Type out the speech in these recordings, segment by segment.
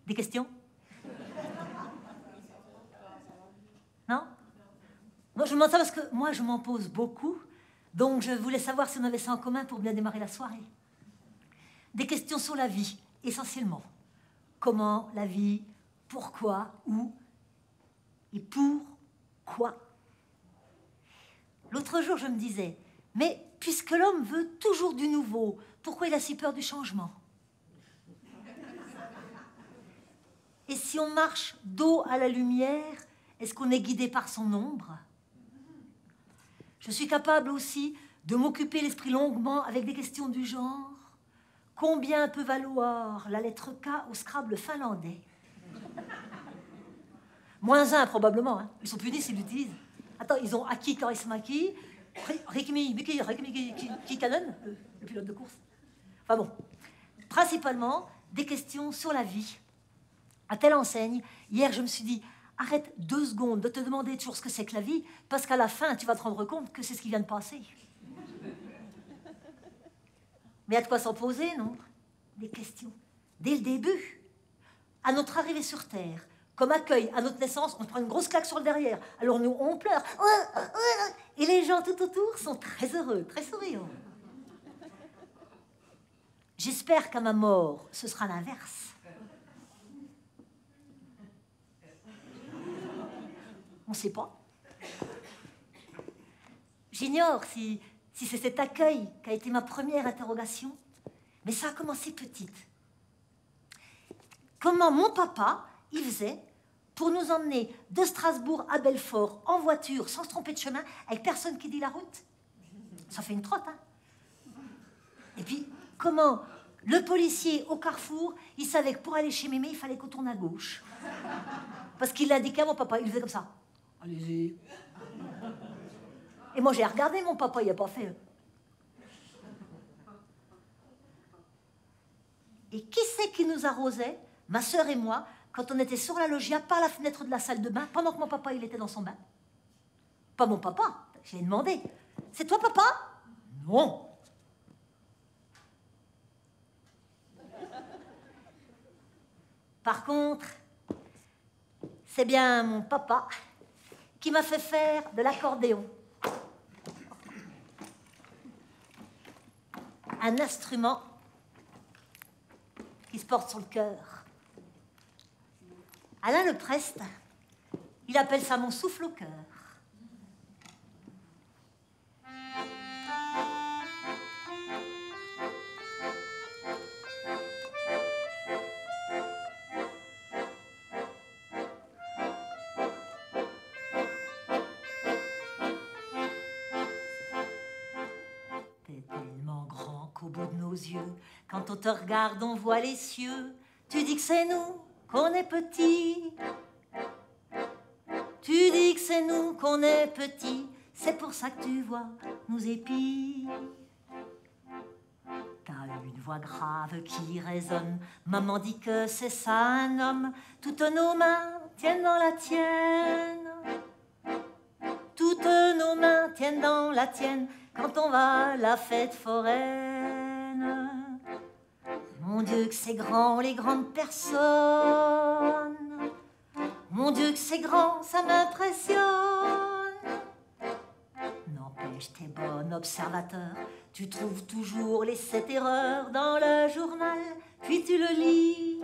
Des questions? Non? Moi, je vous demande ça parce que moi, je m'en pose beaucoup. Donc, je voulais savoir si on avait ça en commun pour bien démarrer la soirée. Des questions sur la vie, essentiellement. Comment la vie, pourquoi, où et pour quoi. L'autre jour, je me disais, mais puisque l'homme veut toujours du nouveau, pourquoi il a si peur du changement? Et si on marche dos à la lumière, est-ce qu'on est guidé par son ombre? Je suis capable aussi de m'occuper l'esprit longuement avec des questions du genre: combien peut valoir la lettre K au Scrabble finlandais? -1 probablement, hein. Ils sont punis s'ils l'utilisent. Attends, ils ont Aki Kaurismäki, Rikmi Kikkanen, le pilote de course. Enfin bon, principalement des questions sur la vie. À telle enseigne, hier je me suis dit, arrête 2 secondes de te demander toujours ce que c'est que la vie, parce qu'à la fin tu vas te rendre compte que c'est ce qui vient de passer. Mais il y a de quoi s'en poser, non? Des questions. Dès le début, à notre arrivée sur Terre, comme accueil à notre naissance, on prend une grosse claque sur le derrière. Alors nous, on pleure. Et les gens tout autour sont très heureux, très souriants. J'espère qu'à ma mort, ce sera l'inverse. On ne sait pas. J'ignore si c'est cet accueil qui a été ma première interrogation, mais ça a commencé petite. Comment mon papa, il faisait pour nous emmener de Strasbourg à Belfort en voiture, sans se tromper de chemin, avec personne qui dit la route? Ça fait une trotte, hein? Et puis, comment le policier au carrefour, il savait que pour aller chez Mémé, il fallait qu'on tourne à gauche. Parce qu'il l'indiquait à mon papa, il faisait comme ça. Allez-y. Et moi, j'ai regardé mon papa, il n'a pas fait. Et qui c'est qui nous arrosait, ma sœur et moi, quand on était sur la loggia, par la fenêtre de la salle de bain, pendant que mon papa, il était dans son bain? Pas mon papa, je lui ai demandé. C'est toi, papa? Non. Par contre, c'est bien mon papa qui m'a fait faire de l'accordéon. Un instrument qui se porte sur le cœur. Alain Leprest, il appelle ça mon souffle au cœur. T'es tellement grand qu'au bout de nos yeux, quand on te regarde, on voit les cieux. Tu dis que c'est nous qu'on est petits. Tu dis que c'est nous qu'on est petits. C'est pour ça que tu vois nous épis. T'as une voix grave qui résonne. Maman dit que c'est ça un homme. Toutes nos mains tiennent dans la tienne. Toutes nos mains tiennent dans la tienne quand on va à la fête foraine. Mon Dieu que c'est grand, les grandes personnes. Mon Dieu que c'est grand, ça m'impressionne. N'empêche, t'es bon observateur. Tu trouves toujours les 7 erreurs dans le journal, puis tu le lis.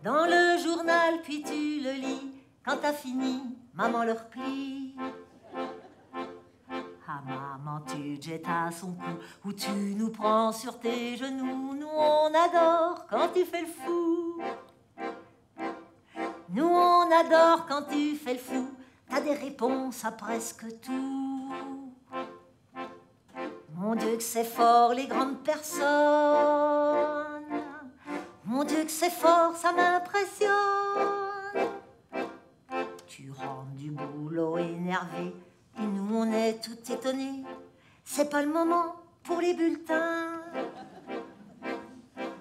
Dans le journal, puis tu le lis. Quand t'as fini, maman le replie. Ah maman, tu te jettes à son cou, ou tu nous prends sur tes genoux. Nous on adore quand tu fais le fou. Nous on adore quand tu fais le fou. T'as des réponses à presque tout. Mon Dieu que c'est fort les grandes personnes. Mon Dieu que c'est fort, ça m'impressionne. Tu rentres du boulot énervé et nous on est tout étonnés. C'est pas le moment pour les bulletins.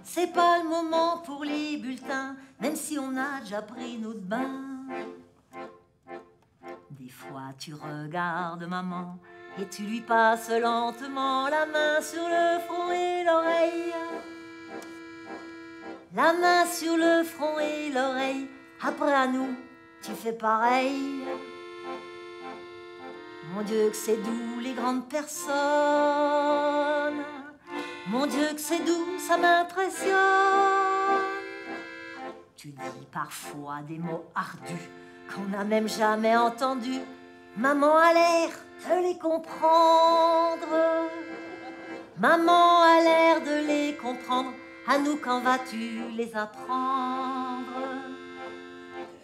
C'est pas le moment pour les bulletins, même si on a déjà pris notre bain. Des fois tu regardes maman et tu lui passes lentement la main sur le front et l'oreille. la main sur le front et l'oreille. Après à nous, tu fais pareil. Mon Dieu que c'est doux les grandes personnes. Mon Dieu que c'est doux, ça m'impressionne. Tu dis parfois des mots ardus qu'on n'a même jamais entendus. Maman a l'air de les comprendre. Maman a l'air de les comprendre. À nous, quand vas-tu les apprendre?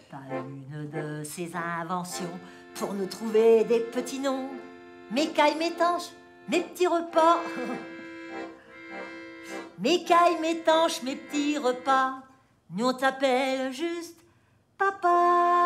Pas une de ces inventions pour nous trouver des petits noms. Mes cailles, mes tanches, mes petits repas. Mes cailles, mes tanches, mes petits repas. Nous on t'appelle juste papa.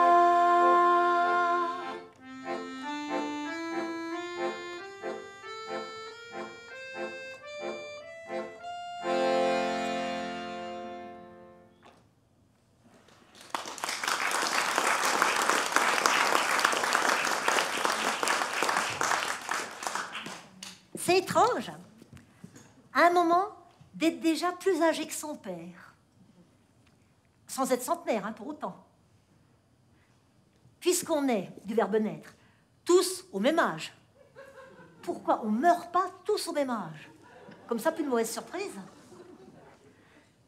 C'est étrange, à un moment, d'être déjà plus âgé que son père. Sans être centenaire, hein, pour autant. Puisqu'on est, du verbe naître, tous au même âge, pourquoi on ne meurt pas tous au même âge? Comme ça, plus de mauvaise surprise.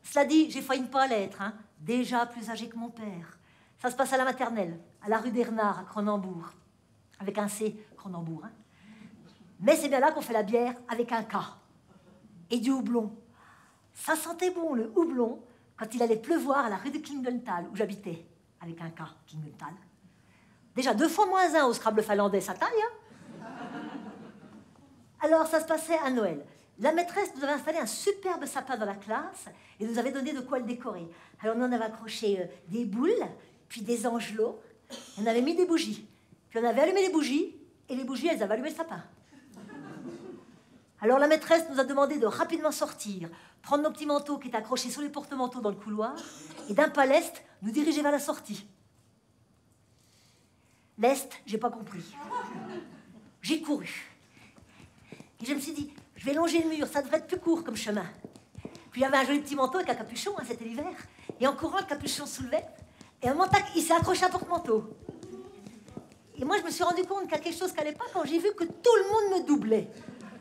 Cela dit, j'ai failli ne pas l'être, hein, déjà plus âgé que mon père. Ça se passe à la maternelle, à la rue des Renards, à Cronenbourg. Avec un C, Cronenbourg. Hein. Mais c'est bien là qu'on fait la bière avec un K. Et du houblon. Ça sentait bon, le houblon, quand il allait pleuvoir à la rue de Klingenthal, où j'habitais, avec un K, Klingenthal. Déjà 2 fois moins 1 au Scrabble finlandais, ça taille, hein. Alors, ça se passait à Noël. La maîtresse nous avait installé un superbe sapin dans la classe et nous avait donné de quoi le décorer. Alors, nous, on avait accroché des boules, puis des angelots, on avait mis des bougies. Puis on avait allumé les bougies, et les bougies, elles avaient allumé le sapin. Alors la maîtresse nous a demandé de rapidement sortir, prendre nos petits manteaux qui étaient accrochés sur les porte-manteaux dans le couloir, et d'un pas leste, nous diriger vers la sortie. Leste, j'ai pas compris. J'ai couru. Et je me suis dit, je vais longer le mur, ça devrait être plus court comme chemin. Puis il y avait un joli petit manteau avec un capuchon, hein, c'était l'hiver, et en courant, le capuchon se soulevait, et un moment, il s'est accroché à un porte-manteau. Et moi, je me suis rendu compte qu'il y a quelque chose qui n'allait pas quand j'ai vu que tout le monde me doublait.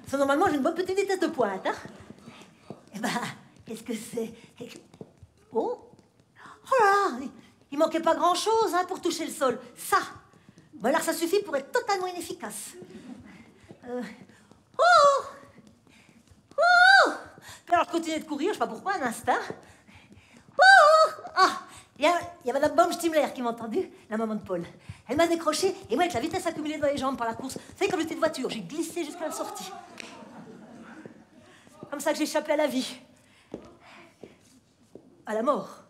Parce que normalement, j'ai une bonne petite vitesse de pointe. Hein. Eh ben, qu'est-ce que c'est? Oh! Oh là là! Il manquait pas grand-chose hein, pour toucher le sol. Ça! Ben alors, ça suffit pour être totalement inefficace. Oh! Oh! Puis alors, je continuais de courir, je sais pas pourquoi, un instinct. Oh! Ah! Il y a Madame Baumstimler qui m'a entendu, la maman de Paul. Elle m'a décroché, et moi, avec la vitesse accumulée dans les jambes par la course, vous savez, comme j'étais de voiture, j'ai glissé jusqu'à la sortie. Comme ça que j'ai échappé à la vie. À la mort.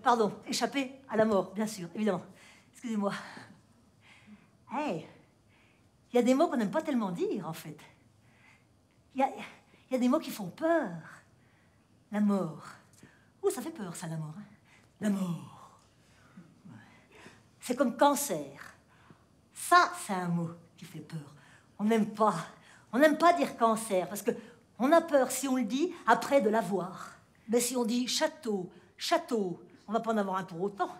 Pardon, échappé à la mort, bien sûr, évidemment. Excusez-moi. Hey, il y a des mots qu'on n'aime pas tellement dire, en fait. Il y a des mots qui font peur. La mort. Ouh, ça fait peur, ça, la mort. Hein. La mort. C'est comme cancer. Ça, c'est un mot qui fait peur. On n'aime pas dire cancer, parce qu'on a peur, si on le dit, après de l'avoir. Mais si on dit château, château, on ne va pas en avoir un pour autant.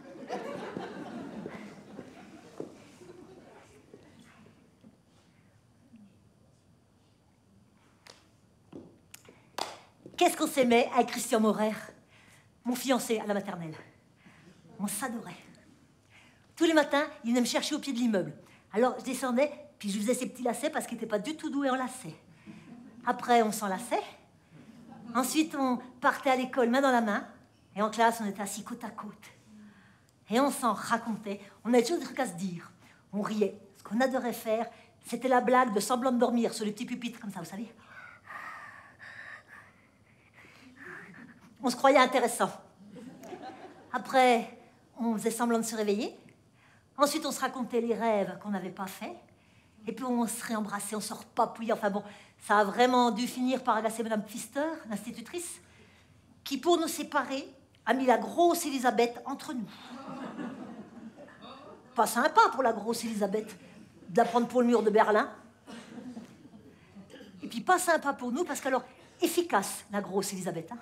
Qu'est-ce qu'on s'aimait avec Christian Maurer, mon fiancé à la maternelle. On s'adorait. Tous les matins, il venait me chercher au pied de l'immeuble. Alors, je descendais, puis je faisais ces petits lacets parce qu'il n'était pas du tout doué en lacets. Après, on s'enlaçait. Ensuite, on partait à l'école main dans la main. Et en classe, on était assis côte à côte. Et on s'en racontait. On avait toujours des trucs à se dire. On riait. Ce qu'on adorait faire, c'était la blague de semblant de dormir sur les petits pupitres comme ça, vous savez. On se croyait intéressant. Après, on faisait semblant de se réveiller. Ensuite, on se racontait les rêves qu'on n'avait pas faits. Et puis, on se réembrassait, on se repapouillait. Enfin bon, ça a vraiment dû finir par agacer Madame Pfister, l'institutrice, qui, pour nous séparer, a mis la grosse Elisabeth entre nous. Pas sympa pour la grosse Elisabeth de la prendre pour le mur de Berlin. Et puis, pas sympa pour nous, parce qu'alors, efficace, la grosse Elisabeth. Hein.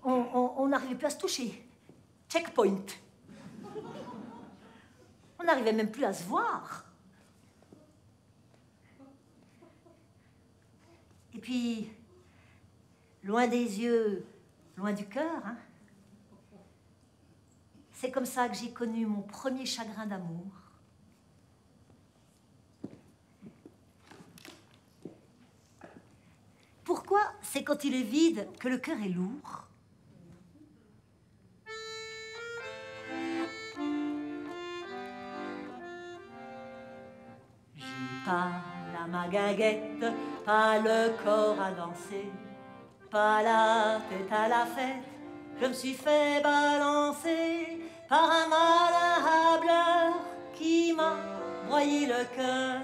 On n'arrivait plus à se toucher. Checkpoint. On n'arrivait même plus à se voir. Et puis, loin des yeux, loin du cœur, hein, c'est comme ça que j'ai connu mon premier chagrin d'amour. Pourquoi c'est quand il est vide que le cœur est lourd? J'ai pas la maguinguette, pas le corps à danser, pas la tête à la fête. Je me suis fait balancer par un malin hableur qui m'a broyé le cœur.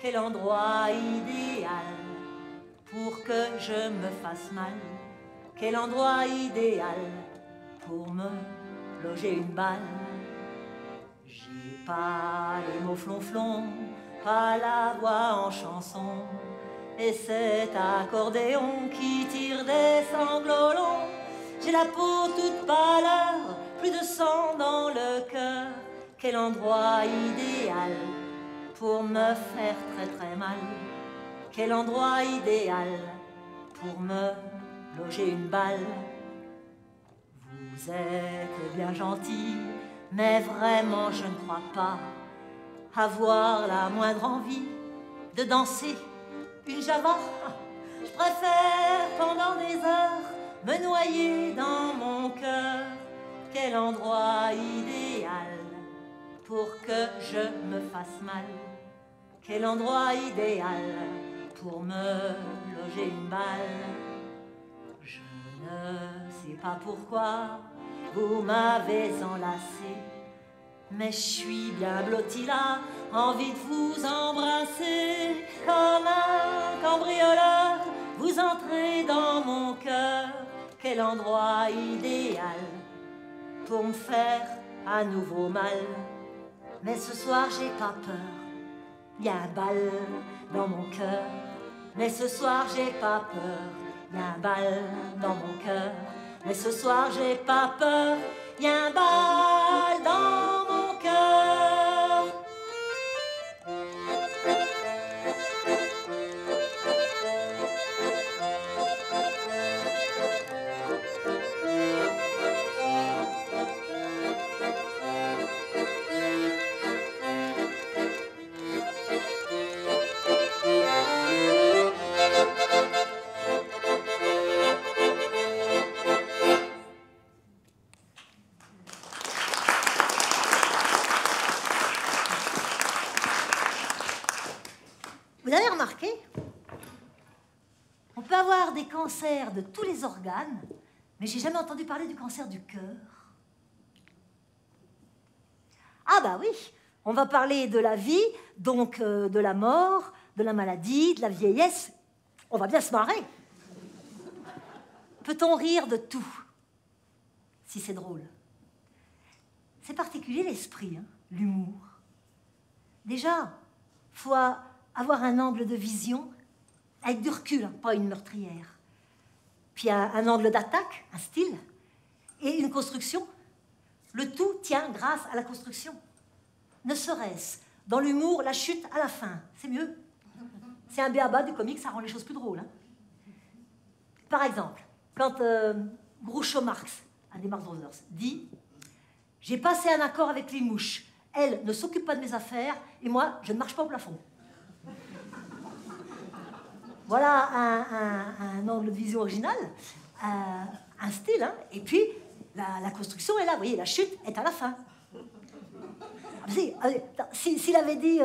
Quel endroit idéal pour que je me fasse mal. Quel endroit idéal pour me loger une balle. J'ai pas les mots flonflons, pas la voix en chanson, et cet accordéon qui tire des sanglots longs. J'ai la peau toute pâleur, plus de sang dans le cœur. Quel endroit idéal pour me faire très très mal. Quel endroit idéal pour me loger une balle. Vous êtes bien gentil, mais vraiment je ne crois pas avoir la moindre envie de danser une java. Je préfère pendant des heures me noyer dans mon cœur. Quel endroit idéal pour que je me fasse mal. Quel endroit idéal pour me loger une balle. Je ne sais pas pourquoi vous m'avez enlacé, mais je suis bien blotti là, envie de vous embrasser. Comme un cambrioleur, vous entrez dans mon cœur. Quel endroit idéal pour me faire à nouveau mal. Mais ce soir j'ai pas peur, y a un bal dans mon cœur. Mais ce soir j'ai pas peur, y a un bal dans mon cœur. Mais ce soir j'ai pas peur, y a un bal dans mon cœur. Vous avez remarqué, on peut avoir des cancers de tous les organes, mais j'ai jamais entendu parler du cancer du cœur. Ah bah oui, on va parler de la vie, donc de la mort, de la maladie, de la vieillesse. On va bien se marrer. Peut-on rire de tout, si c'est drôle? C'est particulier l'esprit, hein, l'humour. Déjà, faut avoir un angle de vision avec du recul, hein, pas une meurtrière. Puis un angle d'attaque, un style, et une construction. Le tout tient grâce à la construction. Ne serait-ce dans l'humour, la chute à la fin, c'est mieux. C'est un b.a.-ba du comique, ça rend les choses plus drôles. Hein. Par exemple, quand Groucho Marx, un des Marx Brothers, dit « J'ai passé un accord avec les mouches, elles ne s'occupent pas de mes affaires, et moi, je ne marche pas au plafond. » Voilà un angle de vision original, un style, hein. Et puis la construction est là, vous voyez, la chute est à la fin. S'il avait dit,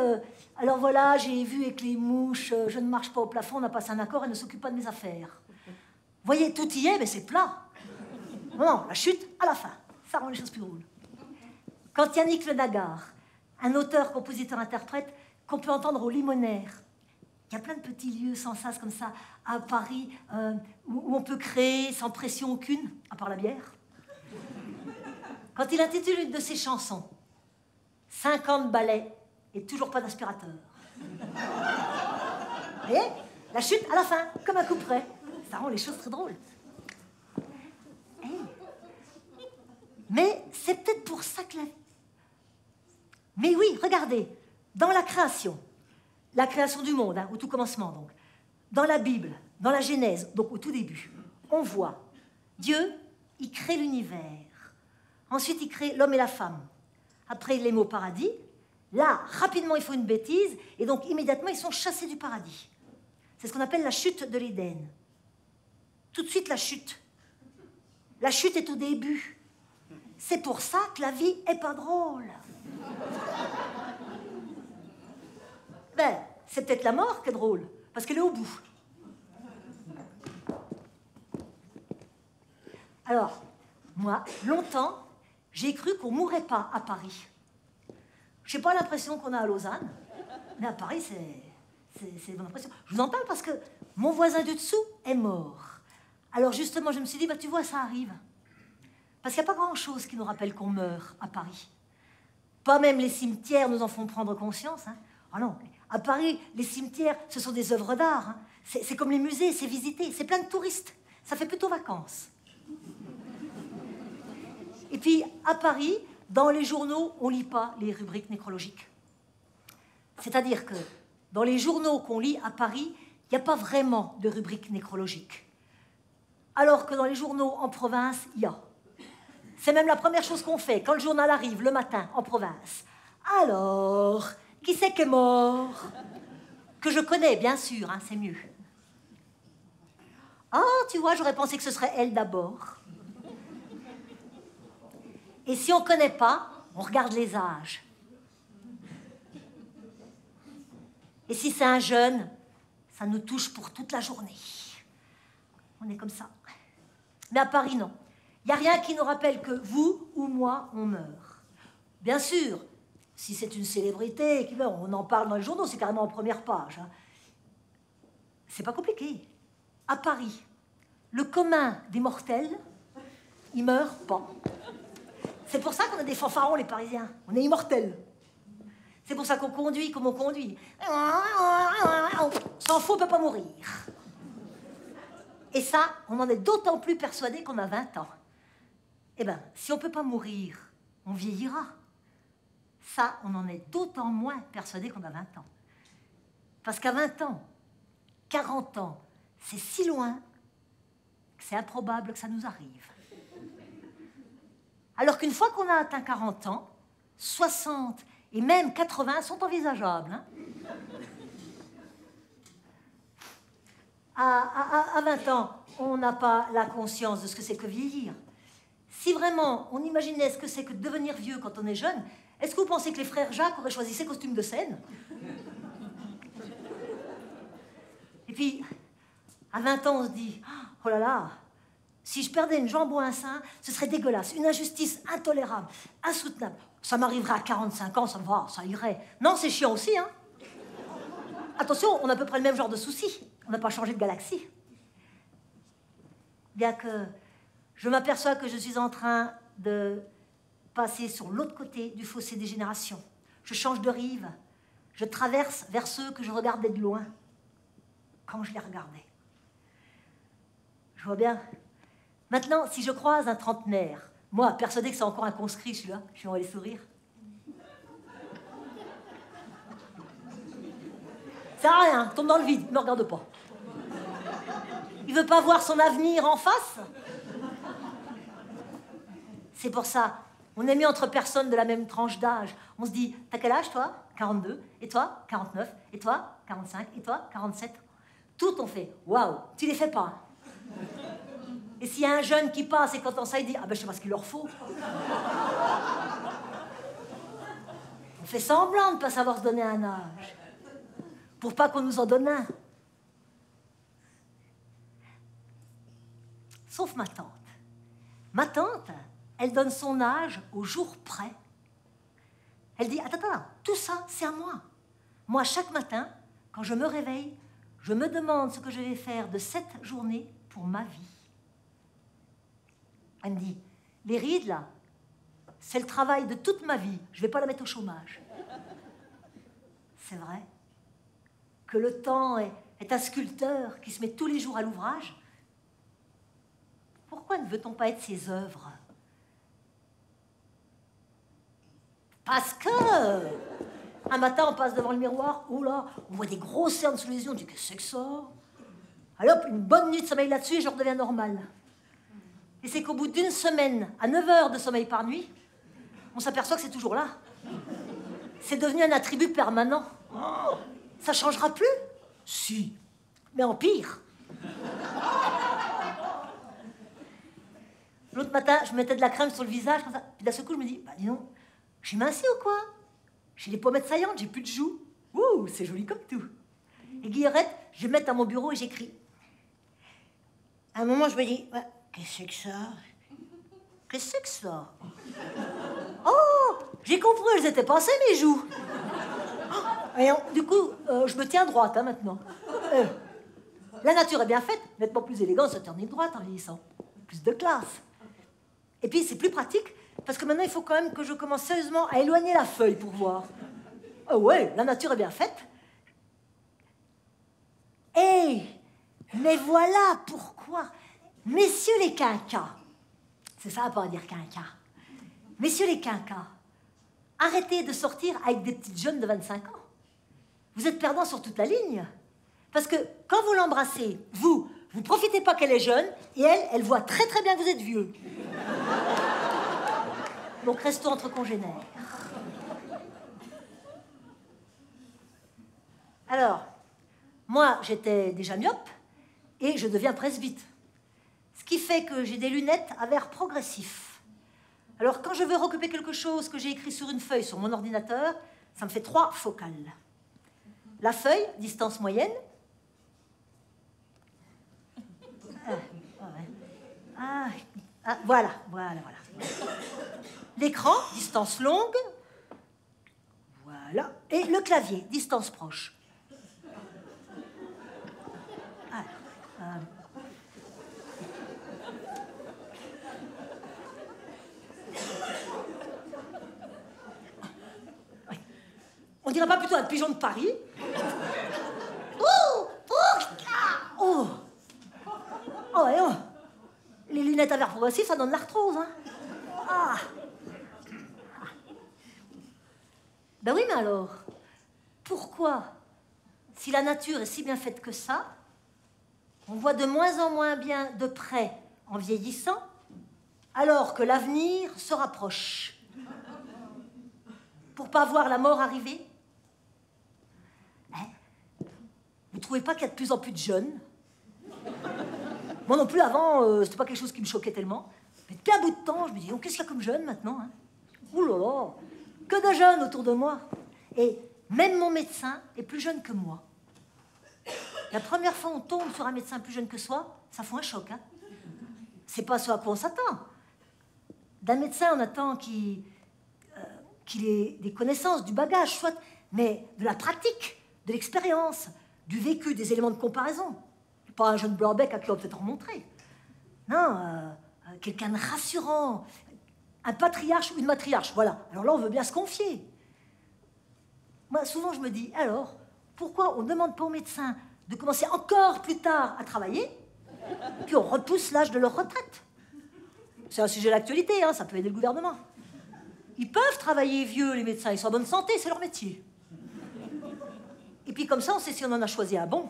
alors voilà, j'ai vu avec les mouches, je ne marche pas au plafond, on a passé un accord, elle ne s'occupe pas de mes affaires. Vous voyez, tout y est, mais c'est plat. Non, la chute à la fin, ça rend les choses plus drôles. Quand Yannick Le Nagar, un auteur, compositeur, interprète, qu'on peut entendre au Limonaire, il y a plein de petits lieux sans sas comme ça à Paris où on peut créer sans pression aucune, à part la bière. Quand il intitule une de ses chansons « 50 balais et toujours pas d'aspirateur ». Vous voyez, la chute à la fin, comme un coup près. Ça rend les choses très drôles. Hey, Mais c'est peut-être pour ça que la vie... Mais oui, regardez, dans la création du monde, hein, au tout commencement donc, dans la Bible, dans la Genèse, donc au tout début, on voit Dieu, il crée l'univers. Ensuite, il crée l'homme et la femme. Après, il les met au paradis. Là, rapidement, ils font une bêtise, et donc immédiatement, ils sont chassés du paradis. C'est ce qu'on appelle la chute de l'Éden. Tout de suite, la chute. La chute est au début. C'est pour ça que la vie est pas drôle. Ben, c'est peut-être la mort qui est drôle, parce qu'elle est au bout. Alors, moi, longtemps, j'ai cru qu'on ne mourrait pas à Paris. Je n'ai pas l'impression qu'on a à Lausanne, mais à Paris, c'est mon impression. Je vous en parle parce que mon voisin du dessous est mort. Alors justement, je me suis dit, bah, tu vois, ça arrive. Parce qu'il n'y a pas grand-chose qui nous rappelle qu'on meurt à Paris. Pas même les cimetières nous en font prendre conscience. Hein. Ah non, à Paris, les cimetières, ce sont des œuvres d'art. Hein. C'est comme les musées, c'est visité, c'est plein de touristes. Ça fait plutôt vacances. Et puis, à Paris, dans les journaux, on ne lit pas les rubriques nécrologiques. C'est-à-dire que dans les journaux qu'on lit à Paris, il n'y a pas vraiment de rubrique nécrologique. Alors que dans les journaux en province, il y a. C'est même la première chose qu'on fait quand le journal arrive le matin en province. Alors, qui c'est qui est mort? Que je connais, bien sûr, hein, c'est mieux. Ah, tu vois, j'aurais pensé que ce serait elle d'abord. Et si on ne connaît pas, on regarde les âges. Et si c'est un jeune, ça nous touche pour toute la journée. On est comme ça. Mais à Paris, non. Il n'y a rien qui nous rappelle que vous ou moi, on meurt. Bien sûr, si c'est une célébrité qui meurt, on en parle dans les journaux, c'est carrément en première page. Hein. C'est pas compliqué. À Paris, le commun des mortels, il meurt pas. C'est pour ça qu'on a des fanfarons, les Parisiens. On est immortels. C'est pour ça qu'on conduit comme on conduit. S'en fout, on ne peut pas mourir. Et ça, on en est d'autant plus persuadé qu'on a 20 ans. Eh bien, si on ne peut pas mourir, on vieillira. Ça, on en est d'autant moins persuadé qu'on a 20 ans. Parce qu'à 20 ans, 40 ans, c'est si loin que c'est improbable que ça nous arrive. Alors qu'une fois qu'on a atteint 40 ans, 60 et même 80 sont envisageables. Hein. À 20 ans, on n'a pas la conscience de ce que c'est que vieillir. Si vraiment on imaginait ce que c'est que de devenir vieux quand on est jeune, est-ce que vous pensez que les frères Jacques auraient choisi ces costumes de scène? Et puis, à 20 ans, on se dit, oh là là, si je perdais une jambe ou un sein, ce serait dégueulasse, une injustice intolérable, insoutenable. Ça m'arriverait à 45 ans, ça me va, ça irait. Non, c'est chiant aussi, hein. Attention, on a à peu près le même genre de soucis. On n'a pas changé de galaxie. Bien que je m'aperçois que je suis en train de passer sur l'autre côté du fossé des générations. Je change de rive. Je traverse vers ceux que je regardais de loin, quand je les regardais. Je vois bien. Maintenant, si je croise un trentenaire, moi, persuadé que c'est encore un conscrit, celui-là, je vais envoyer les sourires. Ça sert à rien, tombe dans le vide, ne me regarde pas. Il veut pas voir son avenir en face. C'est pour ça, on est mis entre personnes de la même tranche d'âge. On se dit, t'as quel âge, toi? 42. Et toi? 49. Et toi? 45. Et toi? 47. Tout on fait. Waouh, tu les fais pas. Et s'il y a un jeune qui passe et quand on ça, il dit, ah ben je sais pas ce qu'il leur faut. On fait semblant de ne pas savoir se donner un âge. Pour pas qu'on nous en donne un. Sauf ma tante. Ma tante, elle donne son âge au jour près. Elle dit, attends, tout ça, c'est à moi. Moi, chaque matin, quand je me réveille, je me demande ce que je vais faire de cette journée pour ma vie. Elle me dit, les rides, là, c'est le travail de toute ma vie. Je ne vais pas la mettre au chômage. C'est vrai que le temps est un sculpteur qui se met tous les jours à l'ouvrage. Pourquoi ne veut-on pas être ses œuvres? Parce que un matin, on passe devant le miroir, oh là, on voit des grosses cernes sous les yeux, on dit qu'est-ce que c'est que ça? Allez hop, une bonne nuit de sommeil là-dessus et je redeviens normal. Et c'est qu'au bout d'une semaine, à 9 heures de sommeil par nuit, on s'aperçoit que c'est toujours là. C'est devenu un attribut permanent. Oh, ça changera plus? Si, mais en pire. L'autre matin, je mettais de la crème sur le visage, comme ça. Puis d'un seul coup, je me dis, bah dis donc, je suis mincie ou quoi? J'ai les pommettes saillantes, j'ai plus de joues. Ouh, c'est joli comme tout. Et Guillerette, je vais mettre à mon bureau et j'écris. À un moment, je me dis, ouais, qu'est-ce que c'est que ça? Qu'est-ce que c'est que ça? Oh, j'ai compris, elles étaient passées, mes joues. Oh, et du coup, je me tiens droite, hein, maintenant. La nature est bien faite, nettement plus élégante, se tenir droite en vieillissant. Plus de classe. Et puis, c'est plus pratique, parce que maintenant, il faut quand même que je commence sérieusement à éloigner la feuille pour voir. Oh ouais, la nature est bien faite. Mais voilà pourquoi, messieurs les quinquas, c'est ça pas à dire quinquas, messieurs les quinquas, arrêtez de sortir avec des petites jeunes de 25 ans. Vous êtes perdants sur toute la ligne. Parce que quand vous l'embrassez, vous ne profitez pas qu'elle est jeune, et elle voit très très bien que vous êtes vieux. Donc restons entre congénères. Alors, moi, j'étais déjà myope, et je deviens presbyte. Ce qui fait que j'ai des lunettes à verre progressif. Alors, quand je veux recouper quelque chose que j'ai écrit sur une feuille sur mon ordinateur, ça me fait 3 focales. La feuille, distance moyenne. Voilà. L'écran, distance longue. Voilà. Et le clavier, distance proche. On dirait pas plutôt un pigeon de Paris? Oh, les lunettes à verre progressif, ça donne l'arthrose, hein. Ben oui, mais alors, pourquoi, si la nature est si bien faite que ça, on voit de moins en moins bien de près en vieillissant, alors que l'avenir se rapproche? Pour pas voir la mort arriver? Vous trouvez pas qu'il y a de plus en plus de jeunes? Moi non plus, avant, c'était pas quelque chose qui me choquait tellement. Mais depuis un bout de temps, je me dis, oh, qu'est-ce qu'il y a comme jeunes maintenant, hein? Ouh là là, que de jeunes autour de moi. Et même mon médecin est plus jeune que moi. La première fois on tombe sur un médecin plus jeune que soi, ça fout un choc, hein? C'est pas ce à quoi on s'attend. D'un médecin, on attend qu'il ait des connaissances, du bagage, soit, mais de la pratique, de l'expérience, du vécu, des éléments de comparaison. Pas un jeune blanc-bec à qui on va peut-être en montrer. Non, quelqu'un de rassurant, un patriarche ou une matriarche, voilà. Alors là, on veut bien se confier. Moi, souvent, je me dis, alors, pourquoi on ne demande pas aux médecins de commencer encore plus tard à travailler, puis on repousse l'âge de leur retraite? C'est un sujet d'actualité, hein, ça peut aider le gouvernement. Ils peuvent travailler vieux, les médecins, ils sont en bonne santé, c'est leur métier. Et puis comme ça, on sait si on en a choisi un bon.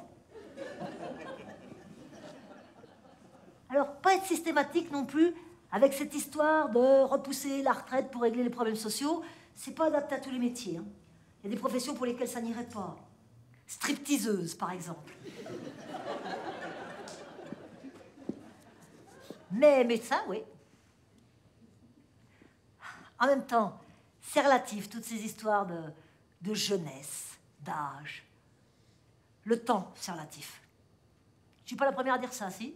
Alors, pas être systématique non plus avec cette histoire de repousser la retraite pour régler les problèmes sociaux, c'est pas adapté à tous les métiers, hein. Il y a des professions pour lesquelles ça n'irait pas. Stripteaseuse, par exemple. Mais médecin, oui. En même temps, c'est relatif, toutes ces histoires de jeunesse, d'âge. Le temps, c'est relatif. Je ne suis pas la première à dire ça, si?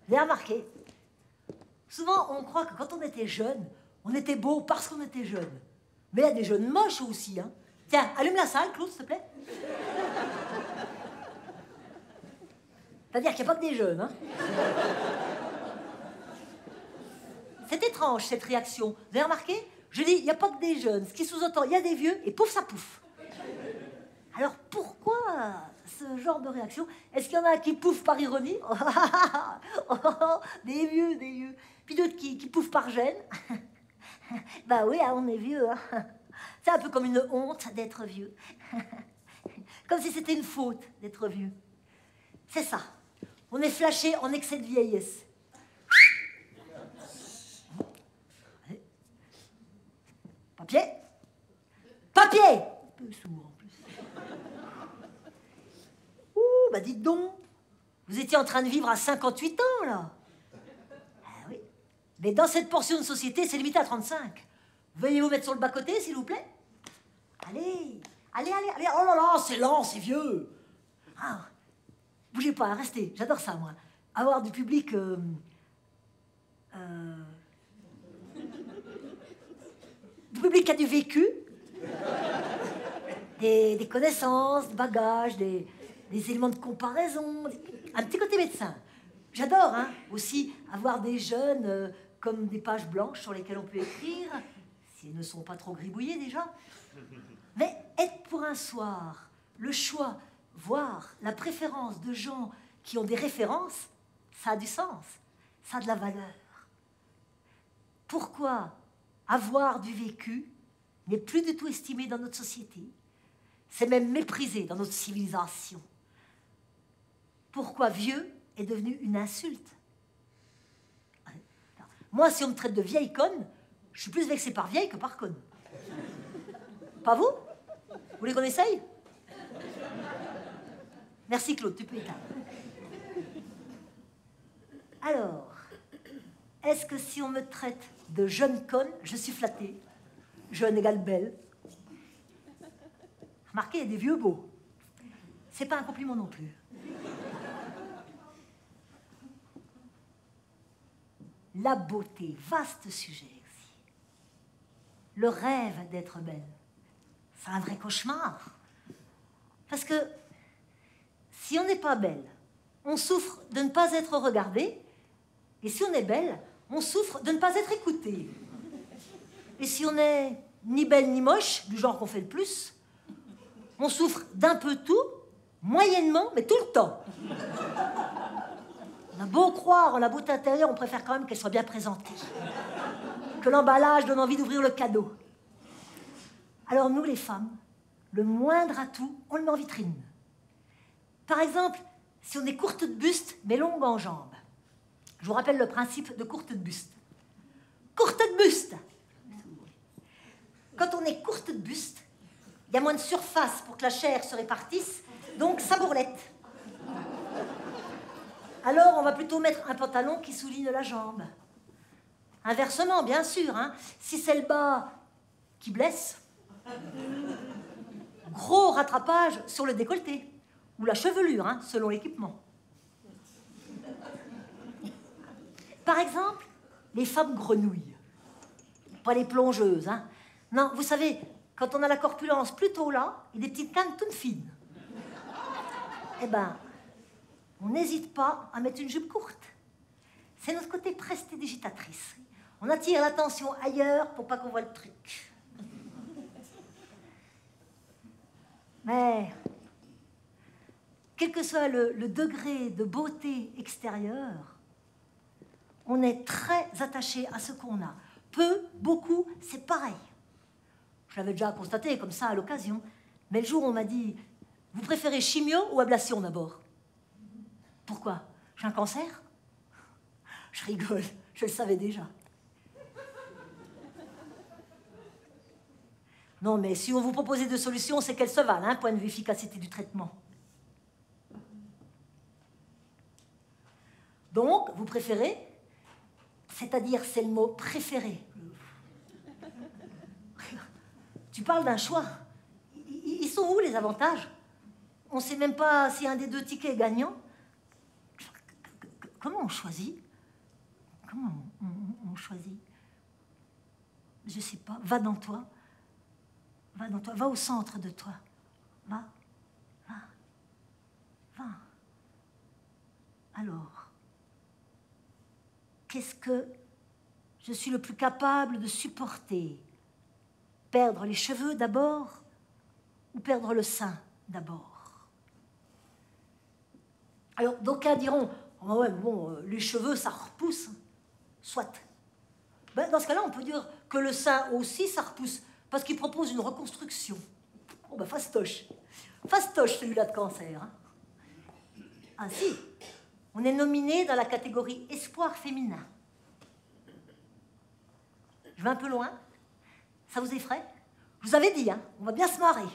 Vous avez remarqué? Souvent, on croit que quand on était jeune, on était beau parce qu'on était jeune. Mais il y a des jeunes moches aussi, hein. Tiens, allume la salle, Claude, s'il te plaît. C'est-à-dire qu'il n'y a pas que des jeunes, hein. C'est étrange, cette réaction. Vous avez remarqué? Je dis, il n'y a pas que des jeunes. Ce qui sous-entend, il y a des vieux, et pouf, ça pouffe. Alors, pourquoi ce genre de réaction? Est-ce qu'il y en a qui pouffent par ironie? Des vieux, des vieux. Puis d'autres qui pouffent par gêne. Bah oui, hein, on est vieux. Hein. C'est un peu comme une honte d'être vieux. Comme si c'était une faute d'être vieux. C'est ça. On est flashé en excès de vieillesse. Papier. Papier. Un peu sourd en plus. Ouh, bah dites donc. Vous étiez en train de vivre à 58 ans, là. Ah oui. Mais dans cette portion de société, c'est limité à 35. Veuillez vous mettre sur le bas-côté, s'il vous plaît. Allez. Allez, allez, allez. Oh là là, c'est lent, c'est vieux. Ah. Bougez pas, restez. J'adore ça, moi. Avoir du public... du public qui a du vécu, des connaissances, des bagages, des éléments de comparaison, un petit côté médecin. J'adore, hein, aussi, avoir des jeunes comme des pages blanches sur lesquelles on peut écrire, si elles ne sont pas trop gribouillées déjà. Mais être pour un soir, le choix, voire la préférence de gens qui ont des références, ça a du sens, ça a de la valeur. Pourquoi avoir du vécu n'est plus du tout estimé dans notre société? C'est même méprisé dans notre civilisation. Pourquoi vieux est devenu une insulte? Moi, si on me traite de vieille conne, je suis plus vexé par vieille que par conne. Pas vous? Vous voulez qu'on essaye? Merci Claude, tu peux éteindre. Alors, est-ce que si on me traite de jeune conne, je suis flattée? Jeune égale belle. Remarquez, il y a des vieux beaux. C'est pas un compliment non plus. La beauté, vaste sujet aussi. Le rêve d'être belle, c'est un vrai cauchemar. Parce que si on n'est pas belle, on souffre de ne pas être regardée. Et si on est belle, on souffre de ne pas être écoutée. Et si on n'est ni belle ni moche, du genre qu'on fait le plus, on souffre d'un peu tout, moyennement, mais tout le temps. On a beau croire en la beauté intérieure, on préfère quand même qu'elle soit bien présentée. Que l'emballage donne envie d'ouvrir le cadeau. Alors nous, les femmes, le moindre atout, on le met en vitrine. Par exemple, si on est courte de buste, mais longue en jambes. Je vous rappelle le principe de courte de buste. Courte de buste! Quand on est courte de buste, il y a moins de surface pour que la chair se répartisse, donc ça bourlette. Alors, on va plutôt mettre un pantalon qui souligne la jambe. Inversement, bien sûr, hein, si c'est le bas qui blesse, gros rattrapage sur le décolleté, ou la chevelure, hein, selon l'équipement. Par exemple, les femmes grenouilles. Pas les plongeuses, hein. Non, vous savez, quand on a la corpulence plutôt là, et des petites cannes toutes fines, eh ben, on n'hésite pas à mettre une jupe courte. C'est notre côté prestidigitatrice. On attire l'attention ailleurs pour pas qu'on voit le truc. Mais, quel que soit le degré de beauté extérieure, on est très attaché à ce qu'on a. Peu, beaucoup, c'est pareil. Je l'avais déjà constaté comme ça à l'occasion. Mais le jour où on m'a dit « Vous préférez chimio ou ablation d'abord ?» Pourquoi? J'ai un cancer? Je rigole, je le savais déjà. Non, mais si on vous proposait deux solutions, c'est qu'elles se valent, hein, point de vue efficacité du traitement. Donc, vous préférez, c'est-à-dire c'est le mot préféré. Tu parles d'un choix. Ils sont où les avantages? On ne sait même pas si un des deux tickets est gagnant. Comment on choisit? Comment on choisit? Je ne sais pas. Va dans toi. Va dans toi. Va au centre de toi. Va. Va. Va. Alors, qu'est-ce que je suis le plus capable de supporter? Perdre les cheveux d'abord ou perdre le sein d'abord? Alors, d'aucuns diront, oh ouais, bon, les cheveux, ça repousse. Soit. Ben, dans ce cas-là, on peut dire que le sein aussi, ça repousse, parce qu'il propose une reconstruction. Oh ben, fastoche. Fastoche, celui-là de cancer. Hein. Ah si, on est nominé dans la catégorie espoir féminin. Je vais un peu loin. Ça vous effraie? Je vous avais dit, hein, on va bien se marrer.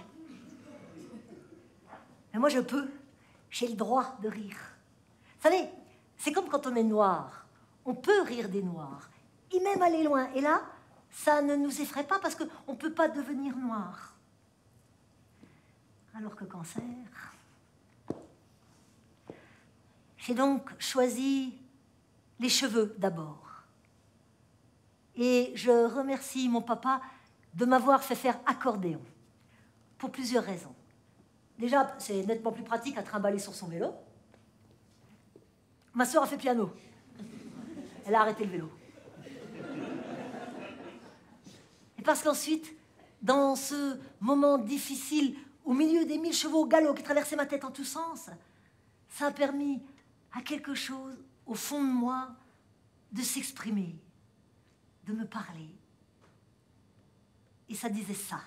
Mais moi, je peux. J'ai le droit de rire. Vous savez, c'est comme quand on est noir. On peut rire des noirs, et même aller loin. Et là, ça ne nous effraie pas parce qu'on ne peut pas devenir noir. Alors que cancer... J'ai donc choisi les cheveux d'abord. Et je remercie mon papa de m'avoir fait faire accordéon, pour plusieurs raisons. Déjà, c'est nettement plus pratique à trimballer sur son vélo. Ma sœur a fait piano. Elle a arrêté le vélo. Et parce qu'ensuite, dans ce moment difficile, au milieu des 1000 chevaux au galop qui traversaient ma tête en tous sens, ça a permis à quelque chose, au fond de moi, de s'exprimer, de me parler. Et ça disait ça.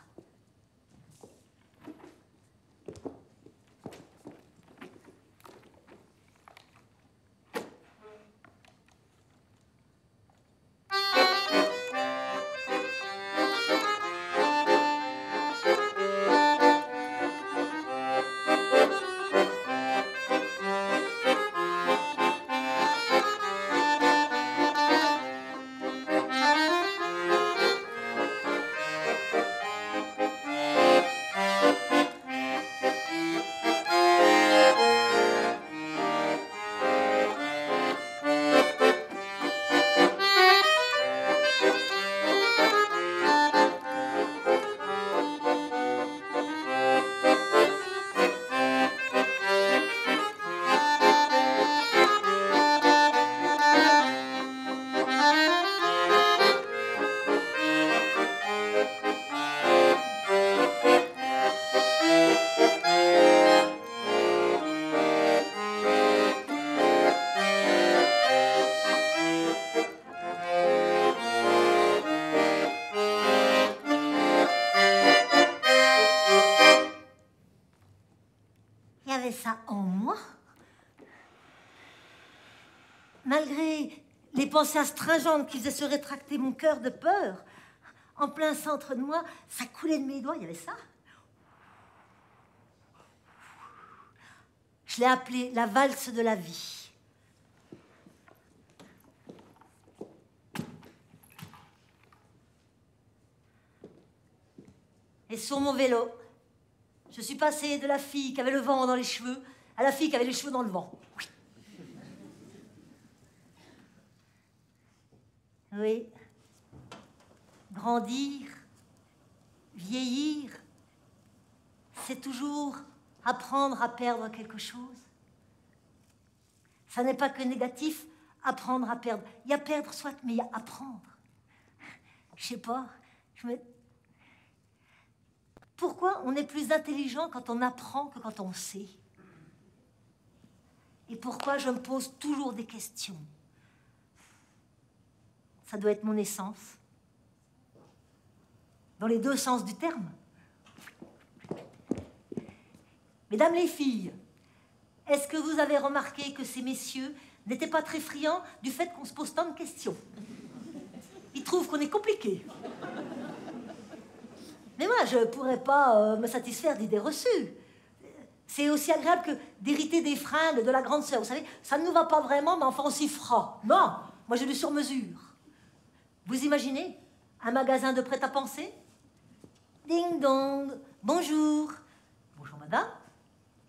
Ça en moi. Malgré les pensées astringentes qui faisaient se rétracter mon cœur de peur, en plein centre de moi, ça coulait de mes doigts, il y avait ça. Je l'ai appelée la valse de la vie. Et sur mon vélo, je suis passée de la fille qui avait le vent dans les cheveux à la fille qui avait les cheveux dans le vent. Oui. Oui. Grandir, vieillir, c'est toujours apprendre à perdre quelque chose. Ça n'est pas que négatif, apprendre à perdre. Il y a perdre, soit, mais il y a apprendre. Je sais pas, Pourquoi on est plus intelligent quand on apprend que quand on sait? Et pourquoi je me pose toujours des questions? Ça doit être mon essence. Dans les deux sens du terme. Mesdames les filles, est-ce que vous avez remarqué que ces messieurs n'étaient pas très friands du fait qu'on se pose tant de questions? Ils trouvent qu'on est compliqué. Mais moi, je ne pourrais pas me satisfaire d'idées reçues. C'est aussi agréable que d'hériter des fringues de la grande sœur. Vous savez, ça ne nous va pas vraiment, mais enfin, on s'y fera. Non, moi, j'ai du sur-mesure. Vous imaginez un magasin de prêt-à-penser? Ding dong, bonjour. Bonjour, madame.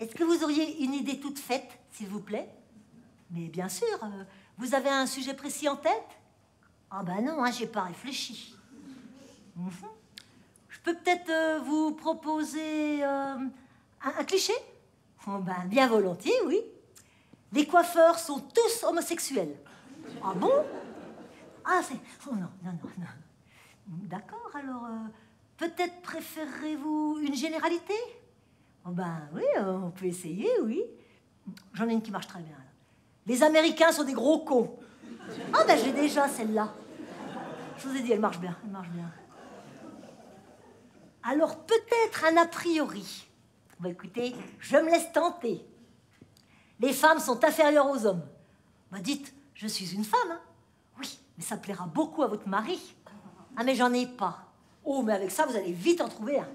Est-ce que vous auriez une idée toute faite, s'il vous plaît? Mais bien sûr, vous avez un sujet précis en tête? Ah ben non, hein, j'ai pas réfléchi. Je peux peut-être vous proposer un cliché? Oh ben, bien volontiers, oui. Les coiffeurs sont tous homosexuels. Ah bon? Ah, c'est... Oh non, non, non, non. D'accord, alors, peut-être préférez-vous une généralité? Oh ben oui, on peut essayer, oui. J'en ai une qui marche très bien. Là. Les Américains sont des gros cons. Ah ben j'ai déjà celle-là. Je vous ai dit, elle marche bien, elle marche bien. Alors peut-être un a priori. Bon, écoutez, je me laisse tenter. Les femmes sont inférieures aux hommes. Bah dites, je suis une femme. Hein. Oui, mais ça plaira beaucoup à votre mari. Ah, mais j'en ai pas. Oh, mais avec ça, vous allez vite en trouver un.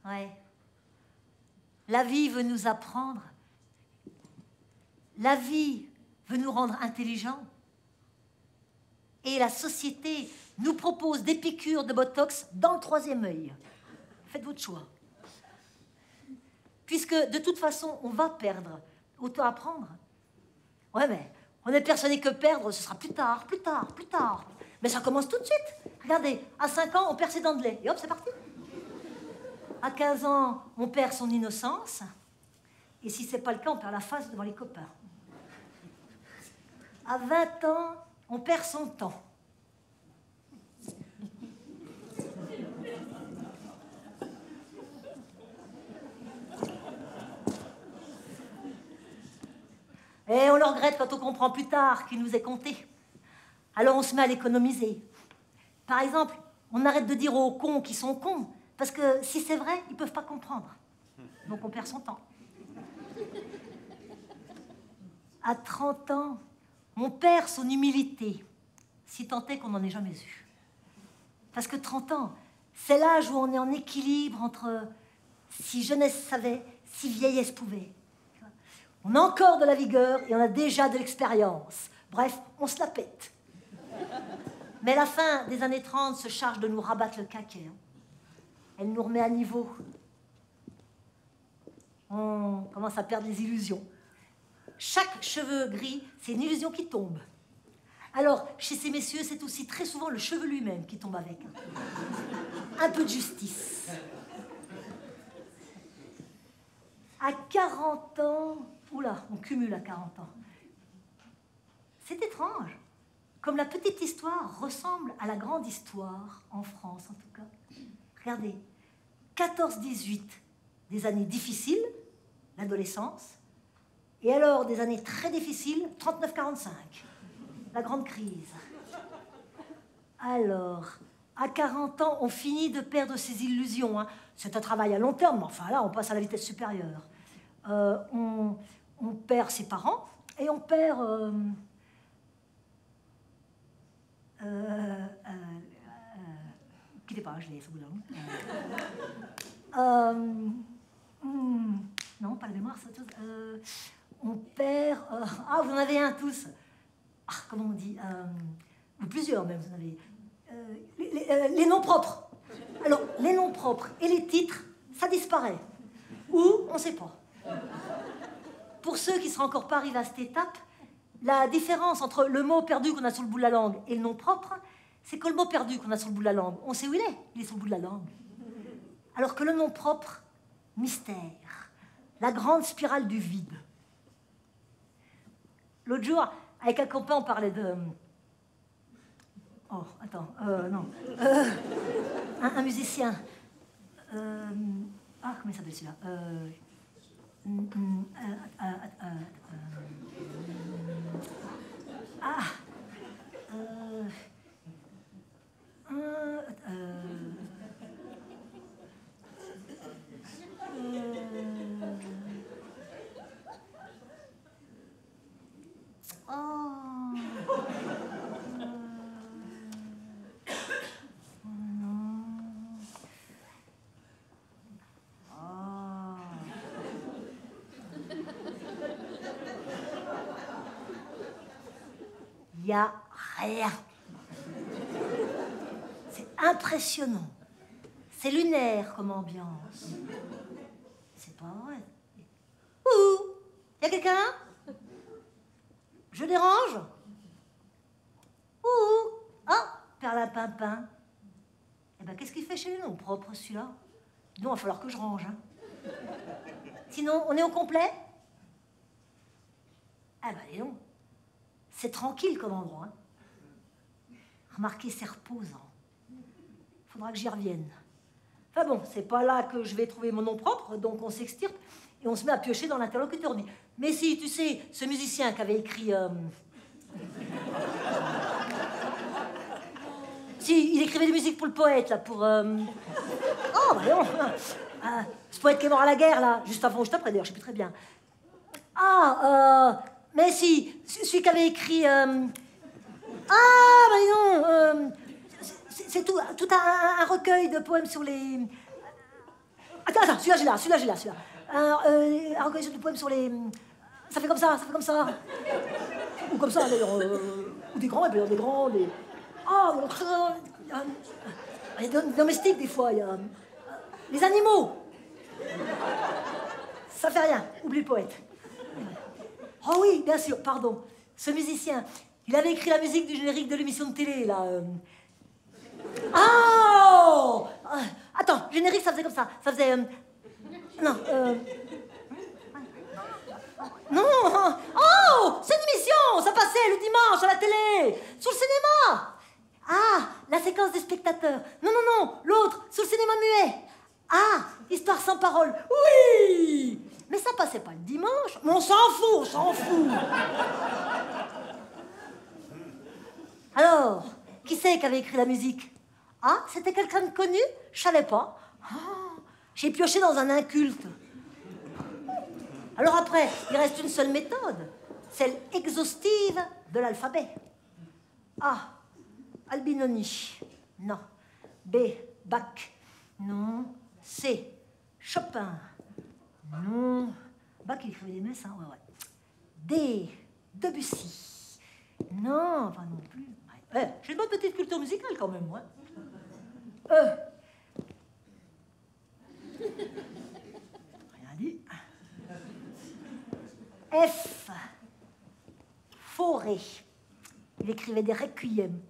Ouais. La vie veut nous apprendre. La vie veut nous rendre intelligents. Et la société nous propose des piqûres de Botox dans le troisième œil. Faites votre choix. Puisque de toute façon, on va perdre. Autant apprendre. Ouais, mais on est persuadé que perdre, ce sera plus tard, plus tard, plus tard. Mais ça commence tout de suite. Regardez, à 5 ans, on perd ses dents de lait. Et hop, c'est parti. À 15 ans, on perd son innocence. Et si ce n'est pas le cas, on perd la face devant les copains. À 20 ans, on perd son temps. Et on le regrette quand on comprend plus tard qu'il nous est compté. Alors on se met à l'économiser. Par exemple, on arrête de dire aux cons qu'ils sont cons, parce que si c'est vrai, ils ne peuvent pas comprendre. Donc on perd son temps. À 30 ans, on perd son humilité, si tant est qu'on n'en ait jamais eu. Parce que 30 ans, c'est l'âge où on est en équilibre entre si jeunesse savait, si vieillesse pouvait. On a encore de la vigueur et on a déjà de l'expérience. Bref, on se la pète. Mais la fin des années 30 se charge de nous rabattre le caquet. Hein. Elle nous remet à niveau. On commence à perdre les illusions. Chaque cheveu gris, c'est une illusion qui tombe. Alors, chez ces messieurs, c'est aussi très souvent le cheveu lui-même qui tombe avec. Un peu de justice. À 40 ans... Oula, on cumule à 40 ans. C'est étrange. Comme la petite histoire ressemble à la grande histoire, en France en tout cas. Regardez, 14-18, des années difficiles, l'adolescence, et alors des années très difficiles, 39-45, la grande crise. Alors, à 40 ans, on finit de perdre ses illusions. Hein. C'est un travail à long terme, mais enfin là, on passe à la vitesse supérieure. On perd ses parents et on perd... quittez pas, je l'ai sous là. Non, pas la mémoire, c'est autre chose. On perd... ah, vous en avez un tous. Ah, comment on dit ou plusieurs même, vous en avez. Les noms propres. Alors, les noms propres et les titres, ça disparaît. Ou, on ne sait pas. Pour ceux qui ne seraient encore pas arrivés à cette étape, la différence entre le mot perdu qu'on a sur le bout de la langue et le nom propre, c'est que le mot perdu qu'on a sur le bout de la langue, on sait où il est sur le bout de la langue. Alors que le nom propre, mystère, la grande spirale du vide. L'autre jour, avec un copain, on parlait de... Oh, attends, non. Un musicien. Ah, comment il s'appelle celui-là il n'y a rien. C'est impressionnant. C'est lunaire comme ambiance. C'est pas vrai. Ouh, il y a quelqu'un? Je dérange? Ouh, ah, perlimpinpin. Eh ben, qu'est-ce qu'il fait chez les noms propres, celui-là? Non, il va falloir que je range. Hein. Sinon, on est au complet? Ah ben, dis donc. C'est tranquille comme endroit. Hein. Remarquez, c'est reposant. Il faudra que j'y revienne. Enfin bon, c'est pas là que je vais trouver mon nom propre, donc on s'extirpe et on se met à piocher dans l'interlocuteur. On dit, mais si, tu sais, ce musicien qui avait écrit... Si, il écrivait des musiques pour le poète, là, pour... Oh, bah non. Ce poète qui est mort à la guerre, là, juste avant ou juste après, d'ailleurs, je sais plus très bien. Mais si, celui qui avait écrit... bah non, c'est tout un recueil de poèmes sur les... Attends, celui-là, celui-là. Un recueil de poèmes sur les... Ça fait comme ça. Ou comme ça, d'ailleurs. Ou des grands, des grands, des... il y a des domestiques, des fois, il y a... Les animaux. Ça fait rien, oublie le poète. Oh oui, bien sûr, pardon. Ce musicien, il avait écrit la musique du générique de l'émission de télé, là. Attends, générique, ça faisait comme ça. Ça faisait... Non, Non. C'est une émission. Ça passait le dimanche à la télé. Sur le cinéma. La séquence des spectateurs. Non, l'autre, sur le cinéma muet. Histoire sans parole. Oui. Mais ça passait pas le dimanche. Mais on s'en fout. Alors, qui c'est qui avait écrit la musique? C'était quelqu'un de connu? Je savais pas. J'ai pioché dans un inculte. Alors après, il reste une seule méthode, celle exhaustive de l'alphabet. A, Albinoni, non. B, Bach, non. C, Chopin, non. Bach, il écrivait des messes, hein, ouais. D, Debussy, non, pas non plus. J'ai une bonne petite culture musicale quand même, moi. E. Rien dit. F. Fauré. Il écrivait des requiem.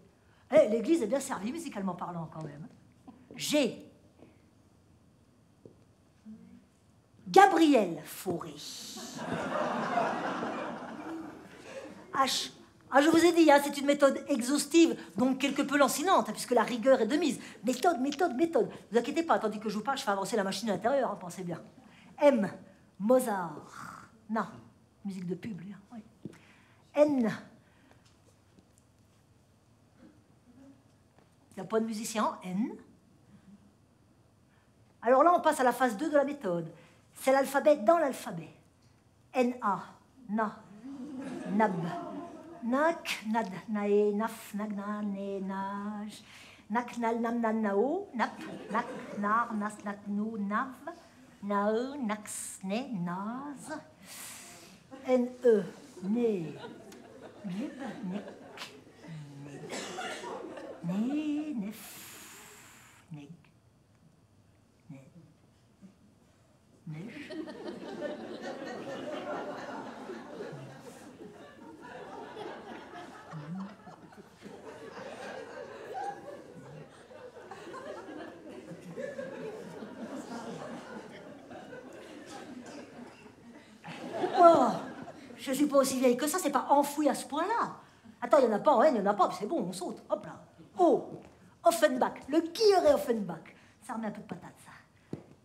L'église est bien servie musicalement parlant quand même. G. Gabriel Fauré. H. Je vous ai dit, c'est une méthode exhaustive, donc quelque peu lancinante, puisque la rigueur est de mise. Méthode. Ne vous inquiétez pas, tandis que je vous parle, je fais avancer la machine à l'intérieur, pensez bien. M. Mozart. Non, musique de pub, lui. Oui. N. Il n'y a pas de musicien en N. Alors là, on passe à la phase 2 de la méthode. C'est l'alphabet dans l'alphabet. N-A, na, nab, nak, nad, nae, naf, nagna, ne, naj, nak, nal, nam, nan, nao, nap, nak, nar, nas, nat, nou, nav, nao, nax, ne, naz, N-E, ne, lib, nek, ne, nef, neg, ne, neige. Je suis pas aussi vieille que ça, c'est pas enfoui à ce point-là. Attends, il n'y en a pas en N, il n'y en a pas, c'est bon, on saute. Hop là. O, Offenbach, le qui aurait Offenbach. Ça remet un peu de patate, ça.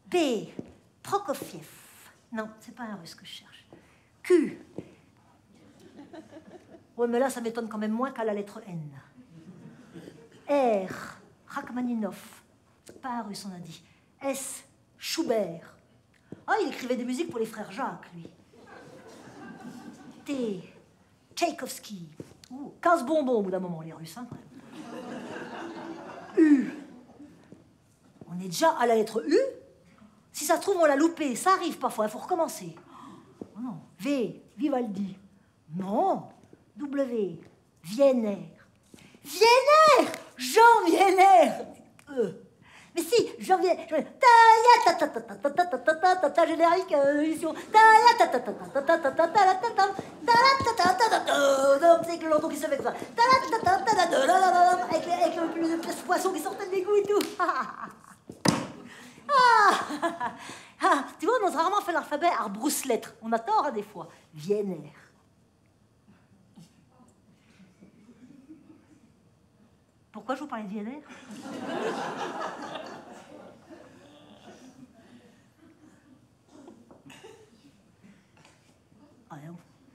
B, Prokofiev. Non, c'est pas un russe que je cherche. Q. Ouais, mais là, ça m'étonne quand même moins qu'à la lettre N. R, Rachmaninov. Pas un russe, on a dit. S, Schubert. Il écrivait des musiques pour les frères Jacques, lui. T, Tchaïkovski. 15 bonbons au bout d'un moment, les Russes. Hein, quand même. U. On est déjà à la lettre U. Si ça se trouve, on l'a loupé. Ça arrive parfois, il faut recommencer. Oh non. V, Vivaldi. Non. W, Wiener. Wiener, Jean Wiener. Mais si, Jean Wiener. Générique, émission. C'est que l'enton qui se fait ça. Avec le poisson qui sortait des goûts et tout. Tu vois, on a rarement fait l'alphabet à brousse-lettres. On a tort, des fois. Wiener. Pourquoi je vous parlais de Wiener?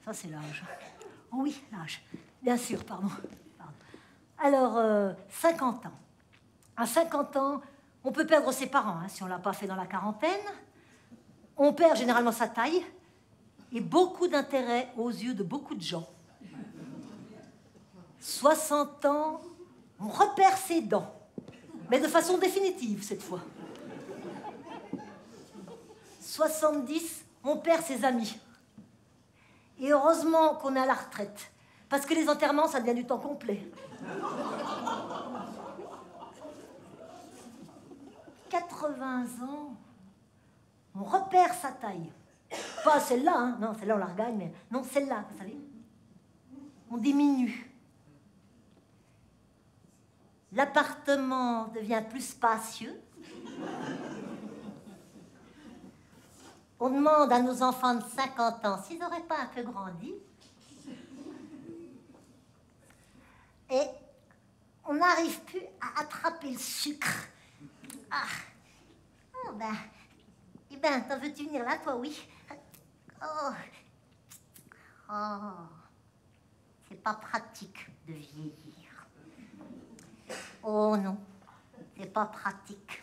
Ça, c'est l'âge. Oh oui, l'âge. Bien sûr, pardon. Alors, 50 ans. À 50 ans, on peut perdre ses parents, hein, si on ne l'a pas fait dans la quarantaine. On perd généralement sa taille et beaucoup d'intérêt aux yeux de beaucoup de gens. 60 ans, on repère ses dents, mais de façon définitive cette fois. 70, on perd ses amis. Et heureusement qu'on est à la retraite, parce que les enterrements, ça devient du temps complet. 80 ans, on repère sa taille. Pas celle-là, hein. Non, celle-là on la regagne, mais non, celle-là, vous savez. On diminue. L'appartement devient plus spacieux. On demande à nos enfants de 50 ans s'ils n'auraient pas un peu grandi. Et on n'arrive plus à attraper le sucre. Ah, oh ben, eh ben, t'en veux-tu venir là, toi, oui? Oh, oh, c'est pas pratique de vieillir. Oh non, c'est pas pratique.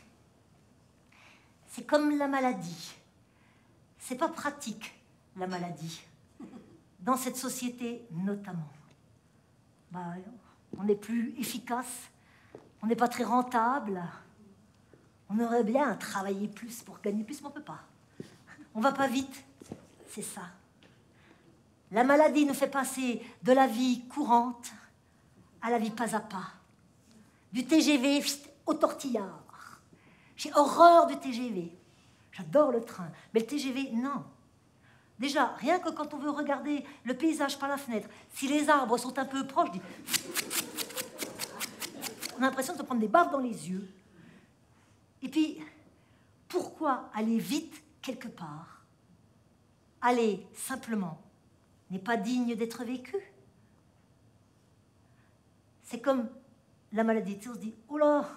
C'est comme la maladie. C'est pas pratique, la maladie. Dans cette société, notamment. Bah, on n'est plus efficace, on n'est pas très rentable. On aurait bien travaillé plus pour gagner plus, mais on ne peut pas. On va pas vite, c'est ça. La maladie nous fait passer de la vie courante à la vie pas à pas. Du TGV au tortillard. J'ai horreur du TGV. J'adore le train. Mais le TGV, non. Déjà, rien que quand on veut regarder le paysage par la fenêtre, si les arbres sont un peu proches, on a l'impression de se prendre des baffes dans les yeux. Et puis, pourquoi aller vite quelque part? Aller simplement n'est pas digne d'être vécu. C'est comme la maladie. Tu sais, on se dit, oh là,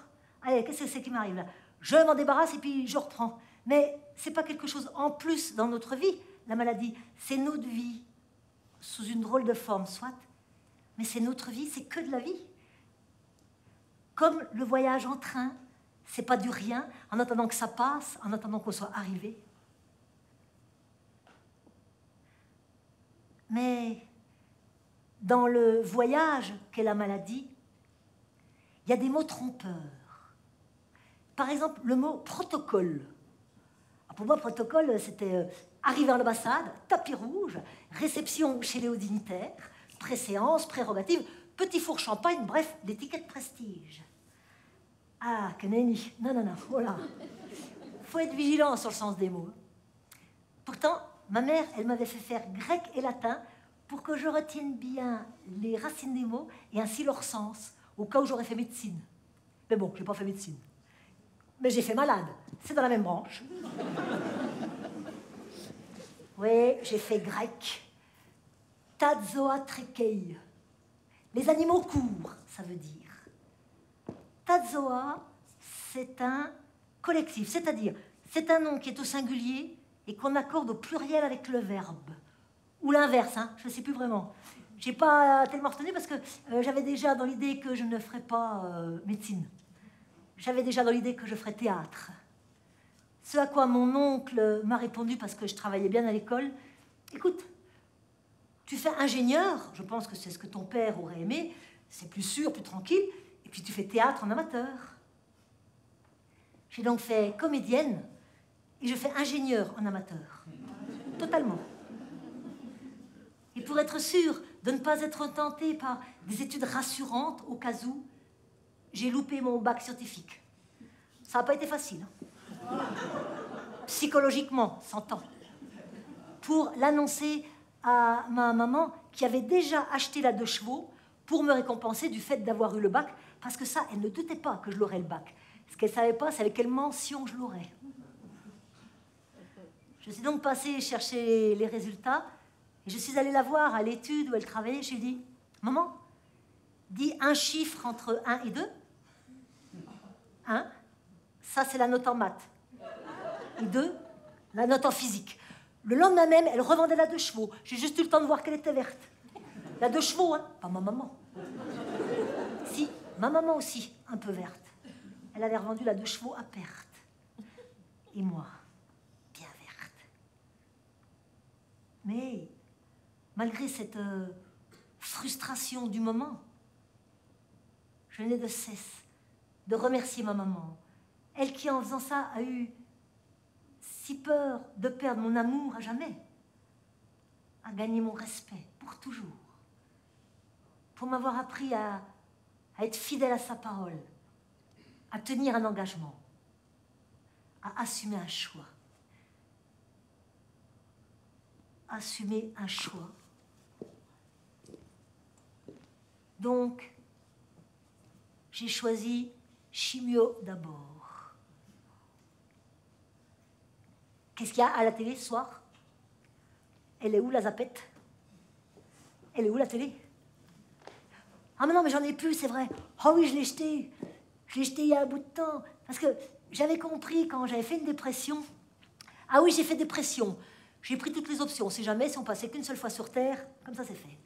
allez, qu'est-ce que c'est qui m'arrive là? Je m'en débarrasse et puis je reprends. Mais ce n'est pas quelque chose en plus dans notre vie, la maladie. C'est notre vie, sous une drôle de forme, soit. Mais c'est notre vie, c'est que de la vie. Comme le voyage en train, c'est pas du rien, en attendant que ça passe, en attendant qu'on soit arrivé. Mais dans le voyage qu'est la maladie, il y a des mots trompeurs. Par exemple, le mot protocole. Pour moi, protocole, c'était arriver à l'ambassade, tapis rouge, réception chez les hauts dignitaires, préséance, prérogative, petit four champagne, bref, l'étiquette prestige. Ah, que nenni. Non, non, non, voilà. Faut être vigilant sur le sens des mots. Pourtant, ma mère, elle m'avait fait faire grec et latin pour que je retienne bien les racines des mots et ainsi leur sens, au cas où j'aurais fait médecine. Mais bon, j'ai pas fait médecine. Mais j'ai fait malade. C'est dans la même branche. Oui, j'ai fait grec. Tazoa trekei. Les animaux courent, ça veut dire. Tazoa, c'est un collectif, c'est-à-dire, c'est un nom qui est au singulier et qu'on accorde au pluriel avec le verbe. Ou l'inverse, hein, je ne sais plus vraiment. Je n'ai pas tellement retenu parce que j'avais déjà dans l'idée que je ne ferais pas médecine. J'avais déjà dans l'idée que je ferais théâtre. Ce à quoi mon oncle m'a répondu, parce que je travaillais bien à l'école, écoute, tu fais ingénieur, je pense que c'est ce que ton père aurait aimé, c'est plus sûr, plus tranquille, et puis tu fais théâtre en amateur. J'ai donc fait comédienne, et je fais ingénieur en amateur. Totalement. Et pour être sûr de ne pas être tentée par des études rassurantes, au cas où, j'ai loupé mon bac scientifique. Ça n'a pas été facile. Hein. Psychologiquement, s'entend. Pour l'annoncer à ma maman, qui avait déjà acheté la 2 chevaux pour me récompenser du fait d'avoir eu le bac, parce que ça, elle ne doutait pas que je l'aurais le bac. Ce qu'elle ne savait pas, c'est avec quelle mention je l'aurais. Je suis donc passée chercher les résultats, et je suis allée la voir à l'étude où elle travaillait. Je lui ai dit, maman, dis un chiffre entre 1 et 2. 1, ça c'est la note en maths. Et 2, la note en physique. Le lendemain même, elle revendait la 2 chevaux. J'ai juste eu le temps de voir qu'elle était verte. La 2 chevaux, hein, pas ma maman. Si, ma maman aussi, un peu verte. Elle avait revendu la 2 chevaux à perte. Et moi, bien verte. Mais, malgré cette frustration du moment, je n'ai de cesse de remercier ma maman. Elle qui, en faisant ça, a eu si peur de perdre mon amour à jamais, a gagné mon respect pour toujours, pour m'avoir appris à être fidèle à sa parole, à tenir un engagement, à assumer un choix. Assumer un choix. Donc, j'ai choisi Chimio d'abord. Qu'est-ce qu'il y a à la télé ce soir? Elle est où la zapette? Elle est où la télé? Ah mais non, mais j'en ai plus, c'est vrai. Oh oui, je l'ai jeté. Je l'ai jeté il y a un bout de temps. Parce que j'avais compris quand j'avais fait une dépression. Ah oui, j'ai fait dépression. J'ai pris toutes les options. Si jamais, si on passait qu'une seule fois sur Terre, comme ça c'est fait.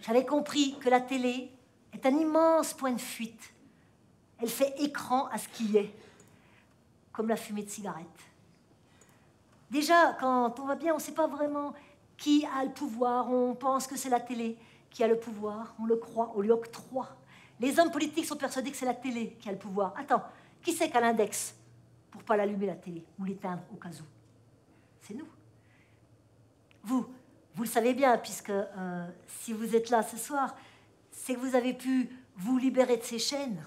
J'avais compris que la télé est un immense point de fuite. Elle fait écran à ce qui est, comme la fumée de cigarette. Déjà, quand on va bien, on ne sait pas vraiment qui a le pouvoir. On pense que c'est la télé qui a le pouvoir. On le croit, on lui octroie. Les hommes politiques sont persuadés que c'est la télé qui a le pouvoir. Attends, qui c'est qui a l'index pour ne pas l'allumer la télé ou l'éteindre au cas où? C'est nous. Vous le savez bien, puisque si vous êtes là ce soir, c'est que vous avez pu vous libérer de ces chaînes,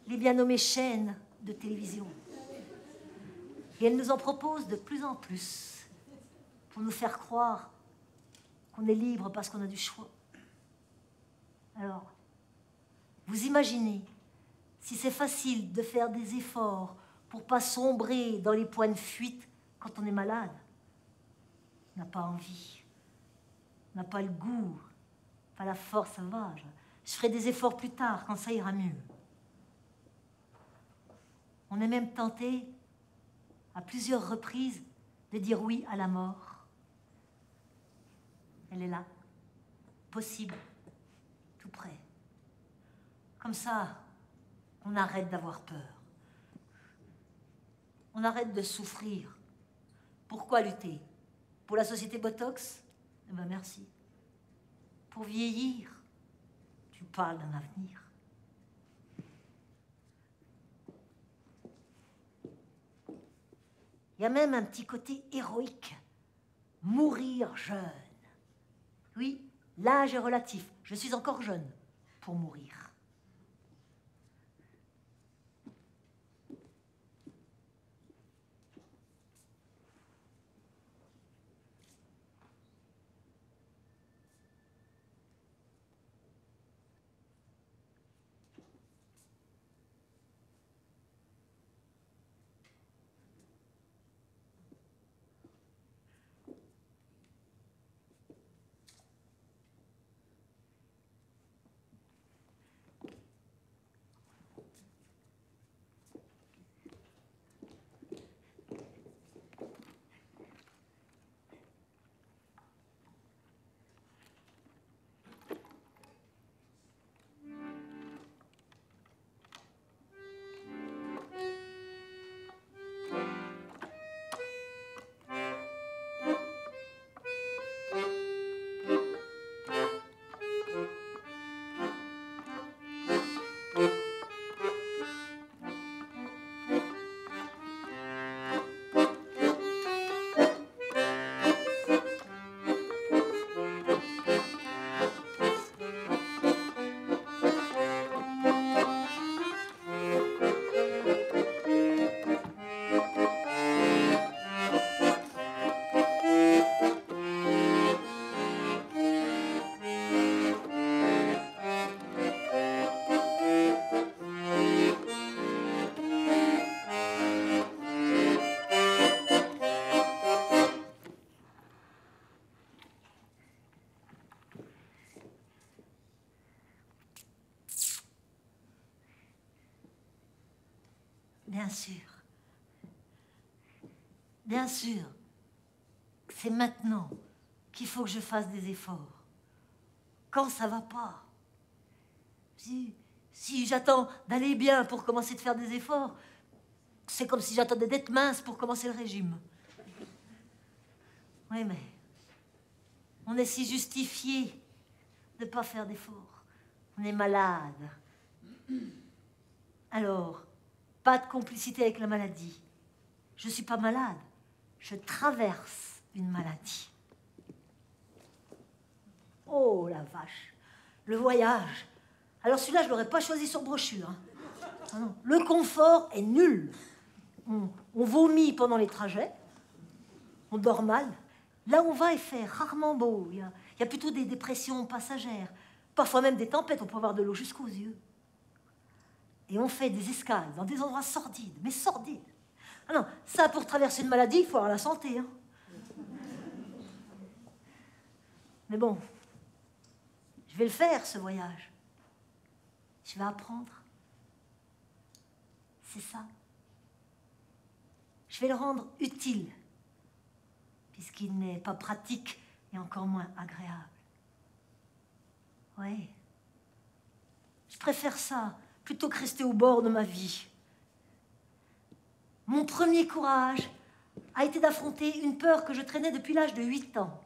les bien nommées chaînes de télévision. Et elles nous en proposent de plus en plus pour nous faire croire qu'on est libre parce qu'on a du choix. Alors, vous imaginez si c'est facile de faire des efforts pour ne pas sombrer dans les points de fuite quand on est malade, on n'a pas envie, on n'a pas le goût, pas la force sauvage. Je ferai des efforts plus tard, quand ça ira mieux. On est même tenté, à plusieurs reprises, de dire oui à la mort. Elle est là, possible, tout près. Comme ça, on arrête d'avoir peur. On arrête de souffrir. Pourquoi lutter? Pour la société Botox? Eh bien, merci. Pour vieillir, tu parles d'un avenir. Il y a même un petit côté héroïque. Mourir jeune. Oui, l'âge est relatif. Je suis encore jeune pour mourir. Bien sûr. bien sûr, c'est maintenant qu'il faut que je fasse des efforts. Quand ça va pas. Si j'attends d'aller bien pour commencer de faire des efforts, c'est comme si j'attendais d'être mince pour commencer le régime. Oui, mais on est si justifié de ne pas faire d'efforts. On est malade. Alors, pas de complicité avec la maladie. Je ne suis pas malade. Je traverse une maladie. Oh la vache, le voyage. Alors celui-là, je ne l'aurais pas choisi sur brochure. Hein. Ah non. Le confort est nul. On vomit pendant les trajets. On dort mal. Là, on va et fait rarement beau. Il y a plutôt des dépressions passagères. Parfois même des tempêtes. On peut avoir de l'eau jusqu'aux yeux. Et on fait des escales dans des endroits sordides. Mais sordides. Ah non, ça, pour traverser une maladie, il faut avoir la santé. Hein. Mais bon, je vais le faire, ce voyage. Je vais apprendre. C'est ça. Je vais le rendre utile, puisqu'il n'est pas pratique et encore moins agréable. Oui. Je préfère ça, plutôt que rester au bord de ma vie. Mon premier courage a été d'affronter une peur que je traînais depuis l'âge de 8 ans.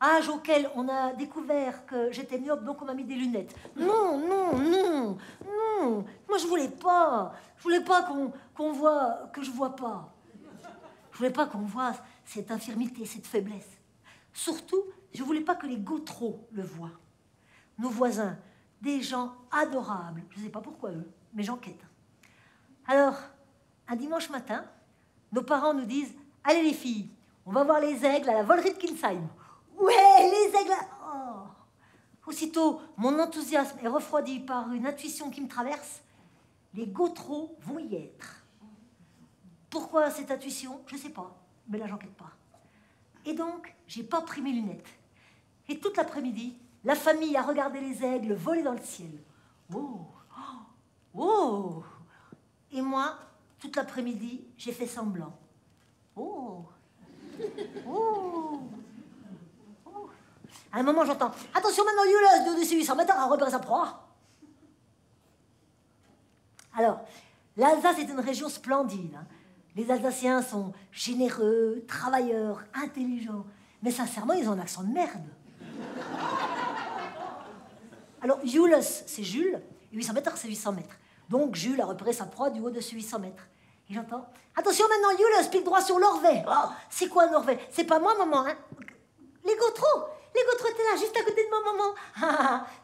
Âge auquel on a découvert que j'étais myope, donc on m'a mis des lunettes. Non, non, non, non. Moi, je voulais pas. Je voulais pas qu'on voit que je vois pas. Je voulais pas qu'on voit cette infirmité, cette faiblesse. Surtout, je voulais pas que les Gautreaux le voient. Nos voisins, des gens adorables. Je sais pas pourquoi eux, mais j'enquête. Alors, un dimanche matin, nos parents nous disent « Allez les filles, on va voir les aigles à la volerie de Kinsheim. » Ouais, les aigles. Oh. Aussitôt, mon enthousiasme est refroidi par une intuition qui me traverse. Les Gautreaux vont y être. Pourquoi cette intuition? Je ne sais pas, mais là, j'enquête pas. Et donc, j'ai pas pris mes lunettes. Et toute l'après-midi, la famille a regardé les aigles voler dans le ciel. Oh, oh. Et moi, toute l'après-midi, j'ai fait semblant. Oh, oh. À un moment, j'entends « Attention maintenant, Yulas, de au-dessus 800 mètres à repérer sa proie !» Alors, l'Alsace est une région splendide. Hein. Les Alsaciens sont généreux, travailleurs, intelligents. Mais sincèrement, ils ont un accent de merde. Alors, Jules, c'est Jules, et 800 mètres, c'est 800 mètres. Donc, Jules a repéré sa proie du haut de ce 800 mètres. Et j'entends « Attention maintenant, Jules, pique droit sur l'Orvet. Oh, c'est quoi l'Orvet? C'est pas moi, maman, hein? Les Gautreaux. Les Gautreaux étaient là, juste à côté de ma maman.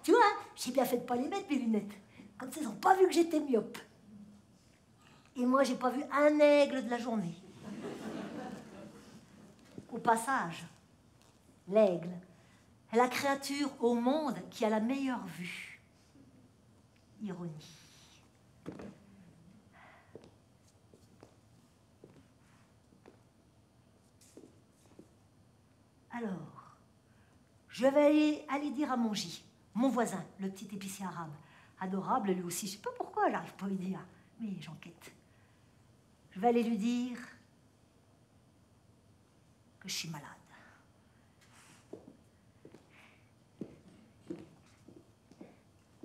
Tu vois, j'ai bien fait de pas les mettre, mes lunettes. Comme ça, ils n'ont pas vu que j'étais myope. Et moi, j'ai pas vu un aigle de la journée. Au passage, l'aigle est la créature au monde qui a la meilleure vue. Ironie. Alors, je vais aller dire à Mongy, mon voisin, le petit épicier arabe, adorable lui aussi, je ne sais pas pourquoi, j'arrive pas à lui dire, mais j'enquête. Je vais aller lui dire que je suis malade.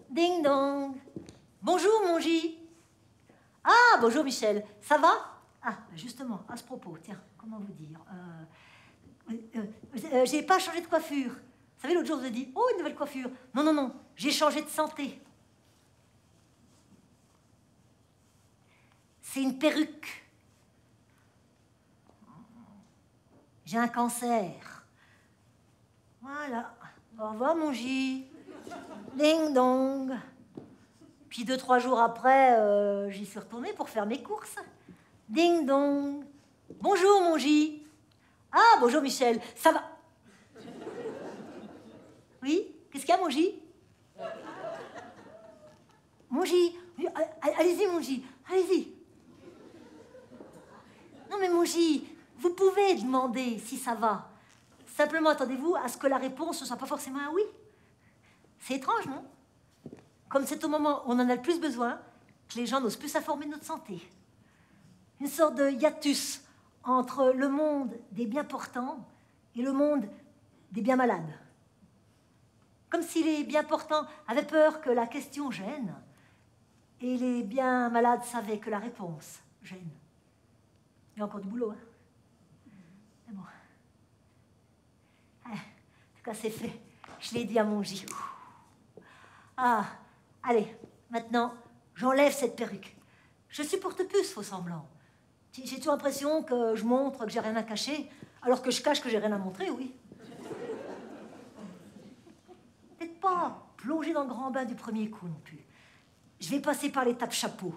Ding dong. Bonjour Mongy. Ah, bonjour Michel, ça va? Ah, justement, à ce propos, tiens, comment vous dire j'ai pas changé de coiffure. Vous savez, l'autre jour, je vous ai dit, oh, une nouvelle coiffure. Non, non, non, j'ai changé de santé. C'est une perruque. J'ai un cancer. Voilà. Au revoir, mon J. Ding dong. Puis 2-3 jours après, j'y suis retournée pour faire mes courses. Ding dong. Bonjour, mon J. Ah, bonjour, Michel. Ça va? Oui? Qu'est-ce qu'il y a, mon J? Mon J. Allez-y, mon J. Allez-y. Non, mais mon J, vous pouvez demander si ça va. Simplement, attendez-vous à ce que la réponse ne soit pas forcément un oui. C'est étrange, non? Comme c'est au moment où on en a le plus besoin que les gens n'osent plus s'informer de notre santé. Une sorte de hiatus entre le monde des bien portants et le monde des bien malades. Comme si les bien portants avaient peur que la question gêne et les bien malades savaient que la réponse gêne. Il y a encore du boulot, hein. Mais bon. En tout cas, c'est fait. Je l'ai dit à mon J. Ah, allez, maintenant, j'enlève cette perruque. Je supporte plus ce faux semblant. J'ai toujours l'impression que je montre que j'ai rien à cacher, alors que je cache que j'ai rien à montrer, oui. Peut-être pas plonger dans le grand bain du premier coup non plus. Je vais passer par l'étape chapeau.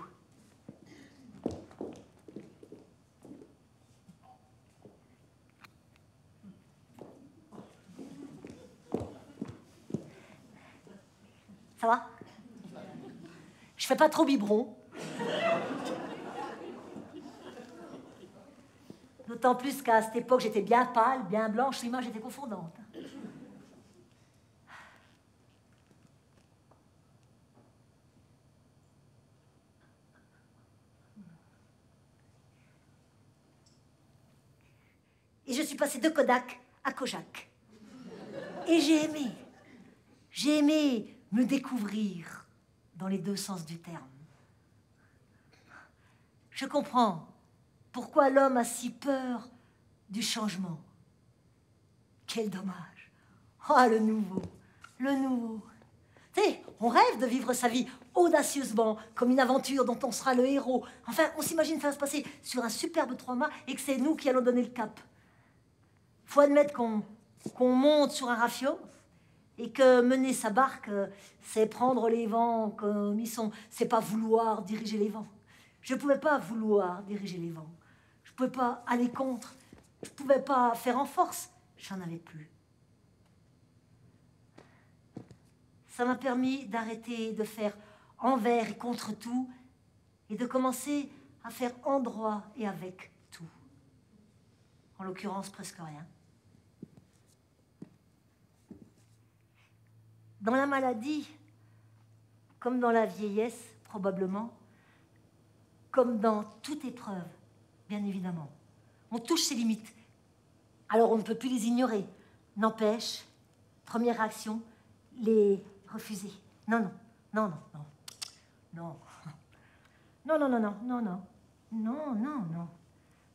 Ça va? Je fais pas trop biberon. D'autant plus qu'à cette époque, j'étais bien pâle, bien blanche, l'image était confondante. Et je suis passée de Kodak à Kojak. Et j'ai aimé. J'ai aimé me découvrir dans les deux sens du terme. Je comprends pourquoi l'homme a si peur du changement. Quel dommage. Oh, le nouveau, le nouveau. Tu sais, on rêve de vivre sa vie audacieusement, comme une aventure dont on sera le héros. Enfin, on s'imagine faire se passer sur un superbe 3 mâts et que c'est nous qui allons donner le cap. Faut admettre qu'on monte sur un rafio et que mener sa barque, c'est prendre les vents comme ils sont. C'est pas vouloir diriger les vents. Je ne pouvais pas vouloir diriger les vents. Je ne pouvais pas aller contre. Je ne pouvais pas faire en force. J'en avais plus. Ça m'a permis d'arrêter de faire envers et contre tout et de commencer à faire en droit et avec tout. En l'occurrence, presque rien. Dans la maladie, comme dans la vieillesse, probablement, comme dans toute épreuve, bien évidemment, on touche ses limites. Alors on ne peut plus les ignorer. N'empêche, première réaction, les refuser. Non, non, non, non, non, non, non, non, non, non, non, non, non.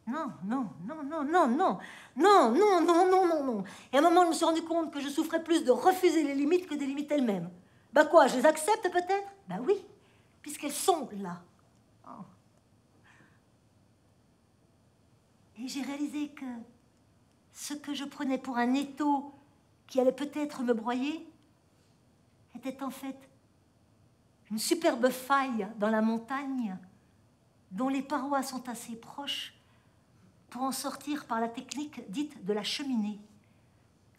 Non, non, non, non, non, non, non, non, non, non, non, non. Et à un moment, je me suis rendu compte que je souffrais plus de refuser les limites que des limites elles-mêmes. Ben quoi, je les accepte peut-être? Ben oui, puisqu'elles sont là. Oh. Et j'ai réalisé que ce que je prenais pour un étau qui allait peut-être me broyer était en fait une superbe faille dans la montagne dont les parois sont assez proches pour en sortir par la technique dite de la cheminée.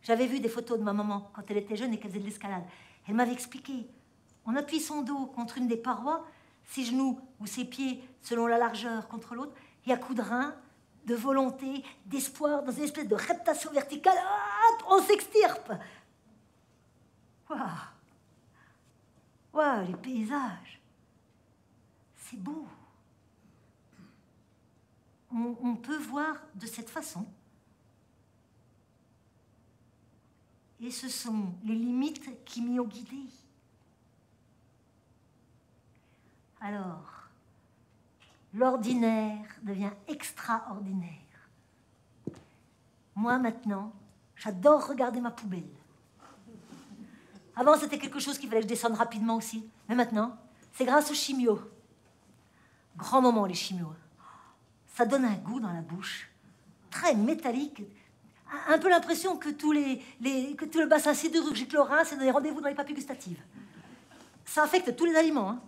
J'avais vu des photos de ma maman quand elle était jeune et qu'elle faisait de l'escalade. Elle m'avait expliqué, on appuie son dos contre une des parois, ses genoux ou ses pieds selon la largeur contre l'autre, et à coups de rein, de volonté, d'espoir, dans une espèce de reptation verticale, hop, on s'extirpe. Waouh! Waouh, les paysages! C'est beau! On peut voir de cette façon. Et ce sont les limites qui m'y ont guidé. Alors, l'ordinaire devient extraordinaire. Moi, maintenant, j'adore regarder ma poubelle. Avant, c'était quelque chose qu'il fallait que je descende rapidement aussi. Mais maintenant, c'est grâce aux chimios. Grand moment, les chimios. Ça donne un goût dans la bouche, très métallique. Un peu l'impression que tout le bassin sidérurgique lorrain, c'est des rendez-vous dans les papilles gustatives. Ça affecte tous les aliments. Hein.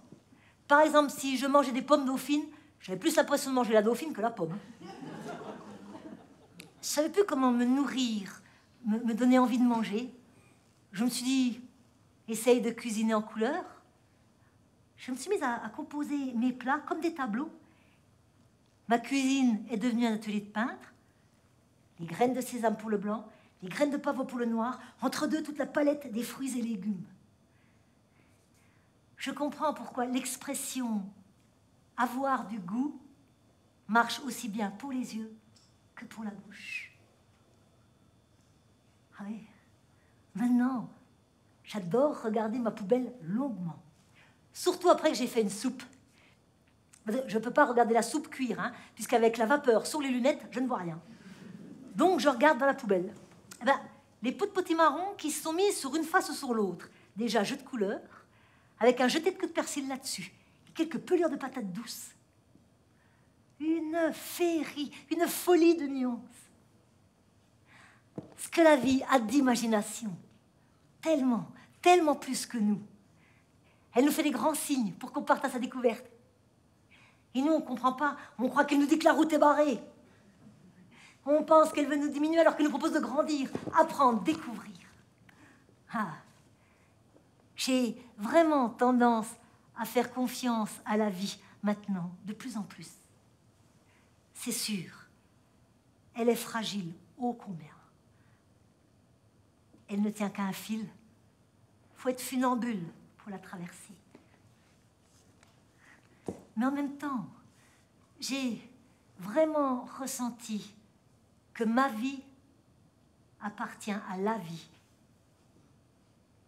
Par exemple, si je mangeais des pommes dauphines, j'avais plus l'impression de manger la dauphine que la pomme. Je ne savais plus comment me nourrir, me donner envie de manger. Je me suis dit, essaye de cuisiner en couleur. Je me suis mise à composer mes plats comme des tableaux. Ma cuisine est devenue un atelier de peintre. Les graines de sésame pour le blanc, les graines de pavot pour le noir, entre deux, toute la palette des fruits et légumes. Je comprends pourquoi l'expression « avoir du goût » marche aussi bien pour les yeux que pour la bouche. Ah oui, maintenant, j'adore regarder ma poubelle longuement. Surtout après que j'ai fait une soupe. Je ne peux pas regarder la soupe cuire, hein, puisqu'avec la vapeur sur les lunettes, je ne vois rien. Donc, je regarde dans la poubelle. Eh ben, les pots de potimarron qui se sont mis sur une face ou sur l'autre. Déjà, jeu de couleurs, avec un jeté de queue de persil là-dessus, et quelques pelures de patates douces. Une féerie, une folie de nuances. Ce que la vie a d'imagination. Tellement, tellement plus que nous. Elle nous fait des grands signes pour qu'on parte à sa découverte. Et nous, on ne comprend pas. On croit qu'elle nous dit que la route est barrée. On pense qu'elle veut nous diminuer alors qu'elle nous propose de grandir, apprendre, découvrir. Ah, j'ai vraiment tendance à faire confiance à la vie maintenant, de plus en plus. C'est sûr, elle est fragile, ô combien. Elle ne tient qu'à un fil. Il faut être funambule pour la traverser. Mais en même temps, j'ai vraiment ressenti que ma vie appartient à la vie,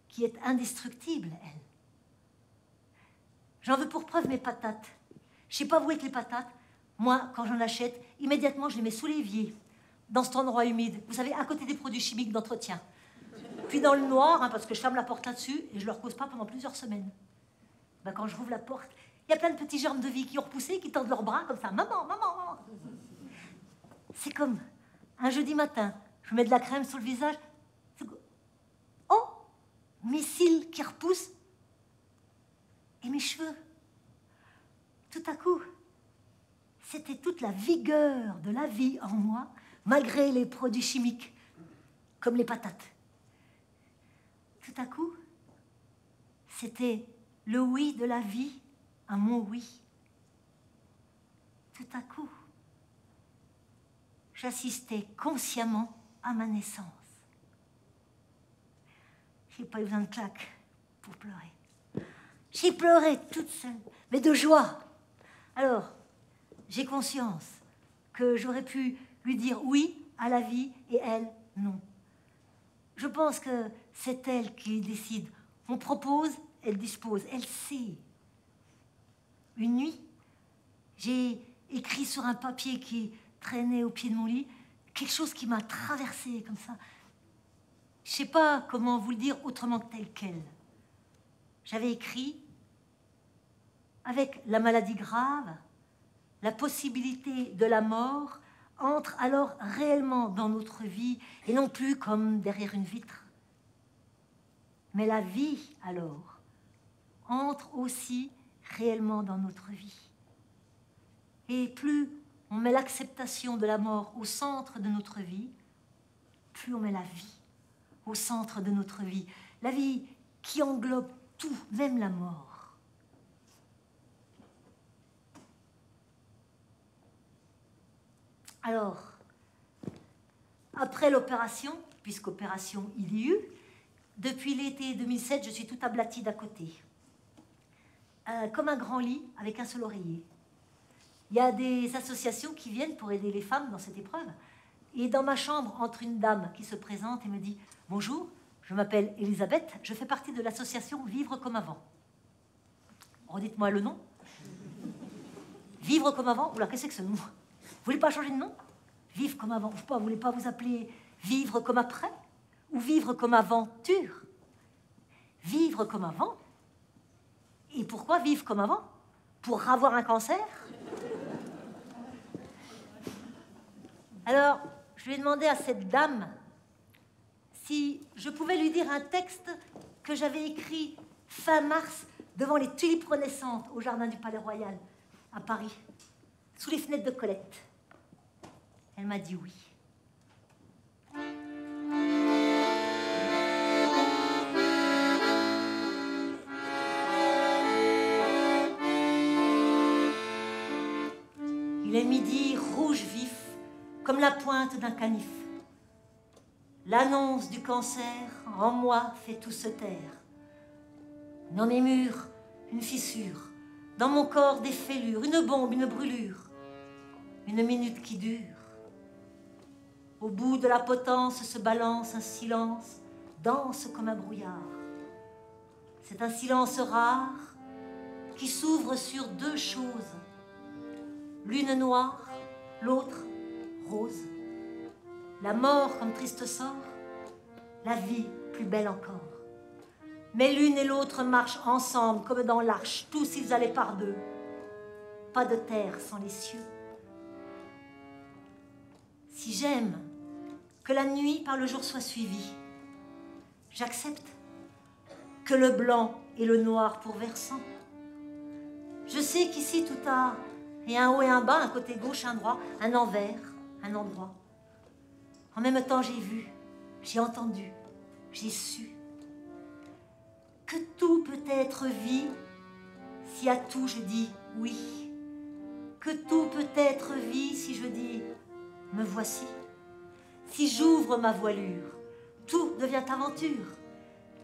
qui est indestructible, elle. J'en veux pour preuve mes patates. Je ne sais pas vous avec les patates. Moi, quand j'en achète, immédiatement, je les mets sous l'évier, dans cet endroit humide. Vous savez, à côté des produits chimiques d'entretien. Puis dans le noir, hein, parce que je ferme la porte là-dessus, et je ne leur cause pas pendant plusieurs semaines. Ben, quand je rouvre la porte, il y a plein de petits germes de vie qui ont repoussé, qui tendent leurs bras comme ça. Maman, maman, maman. C'est comme un jeudi matin, je mets de la crème sur le visage. Oh, mes cils qui repoussent. Et mes cheveux. Tout à coup, c'était toute la vigueur de la vie en moi, malgré les produits chimiques, comme les patates. Tout à coup, c'était le oui de la vie à mon oui. Tout à coup, j'assistais consciemment à ma naissance. J'ai pas eu besoin de claques pour pleurer. J'ai pleuré toute seule, mais de joie. Alors, j'ai conscience que j'aurais pu lui dire oui à la vie et elle, non. Je pense que c'est elle qui décide. On propose, elle dispose, elle sait. Une nuit, j'ai écrit sur un papier qui traînait au pied de mon lit quelque chose qui m'a traversée comme ça. Je ne sais pas comment vous le dire autrement que tel quel. J'avais écrit, avec la maladie grave, la possibilité de la mort entre alors réellement dans notre vie et non plus comme derrière une vitre. Mais la vie, alors, entre aussi réellement dans notre vie. Et plus on met l'acceptation de la mort au centre de notre vie, plus on met la vie au centre de notre vie. La vie qui englobe tout, même la mort. Alors, après l'opération, puisqu'opération il y eut, depuis l'été 2007, je suis toute aplatie d'à côté. Comme un grand lit avec un seul oreiller. Il y a des associations qui viennent pour aider les femmes dans cette épreuve. Et dans ma chambre entre une dame qui se présente et me dit « Bonjour, je m'appelle Elisabeth, je fais partie de l'association Vivre comme avant. » Redites-moi le nom. Vivre comme avant. Oula, qu'est-ce que c'est que ce nom? Vous voulez pas changer de nom? Vivre comme avant. Je sais pas, vous voulez pas vous appeler Vivre comme après? Ou Vivre comme aventure? Vivre comme avant? Et pourquoi vivre comme avant? Pour avoir un cancer? Alors, je lui ai demandé à cette dame si je pouvais lui dire un texte que j'avais écrit fin mars devant les tulipes renaissantes au jardin du Palais Royal à Paris, sous les fenêtres de Colette. Elle m'a dit oui. Il est midi rouge vif, comme la pointe d'un canif. L'annonce du cancer en moi fait tout se taire. Dans mes murs, une fissure. Dans mon corps, des fêlures. Une bombe, une brûlure. Une minute qui dure. Au bout de la potence se balance un silence, danse comme un brouillard. C'est un silence rare qui s'ouvre sur deux choses, l'une noire, l'autre rose. La mort comme triste sort, la vie plus belle encore. Mais l'une et l'autre marchent ensemble comme dans l'arche, tous ils allaient par deux. Pas de terre sans les cieux. Si j'aime que la nuit par le jour soit suivie, j'accepte que le blanc et le noir pour versant. Je sais qu'ici tout a et un haut et un bas, un côté gauche, un droit, un envers, un endroit. En même temps j'ai vu, j'ai entendu, j'ai su que tout peut être vie si à tout je dis oui, que tout peut être vie si je dis me voici. Si j'ouvre ma voilure, tout devient aventure.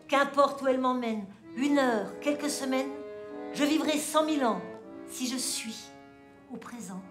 Qu'importe où elle m'emmène, 1 heure, quelques semaines, je vivrai 100 000 ans si je suis au présent.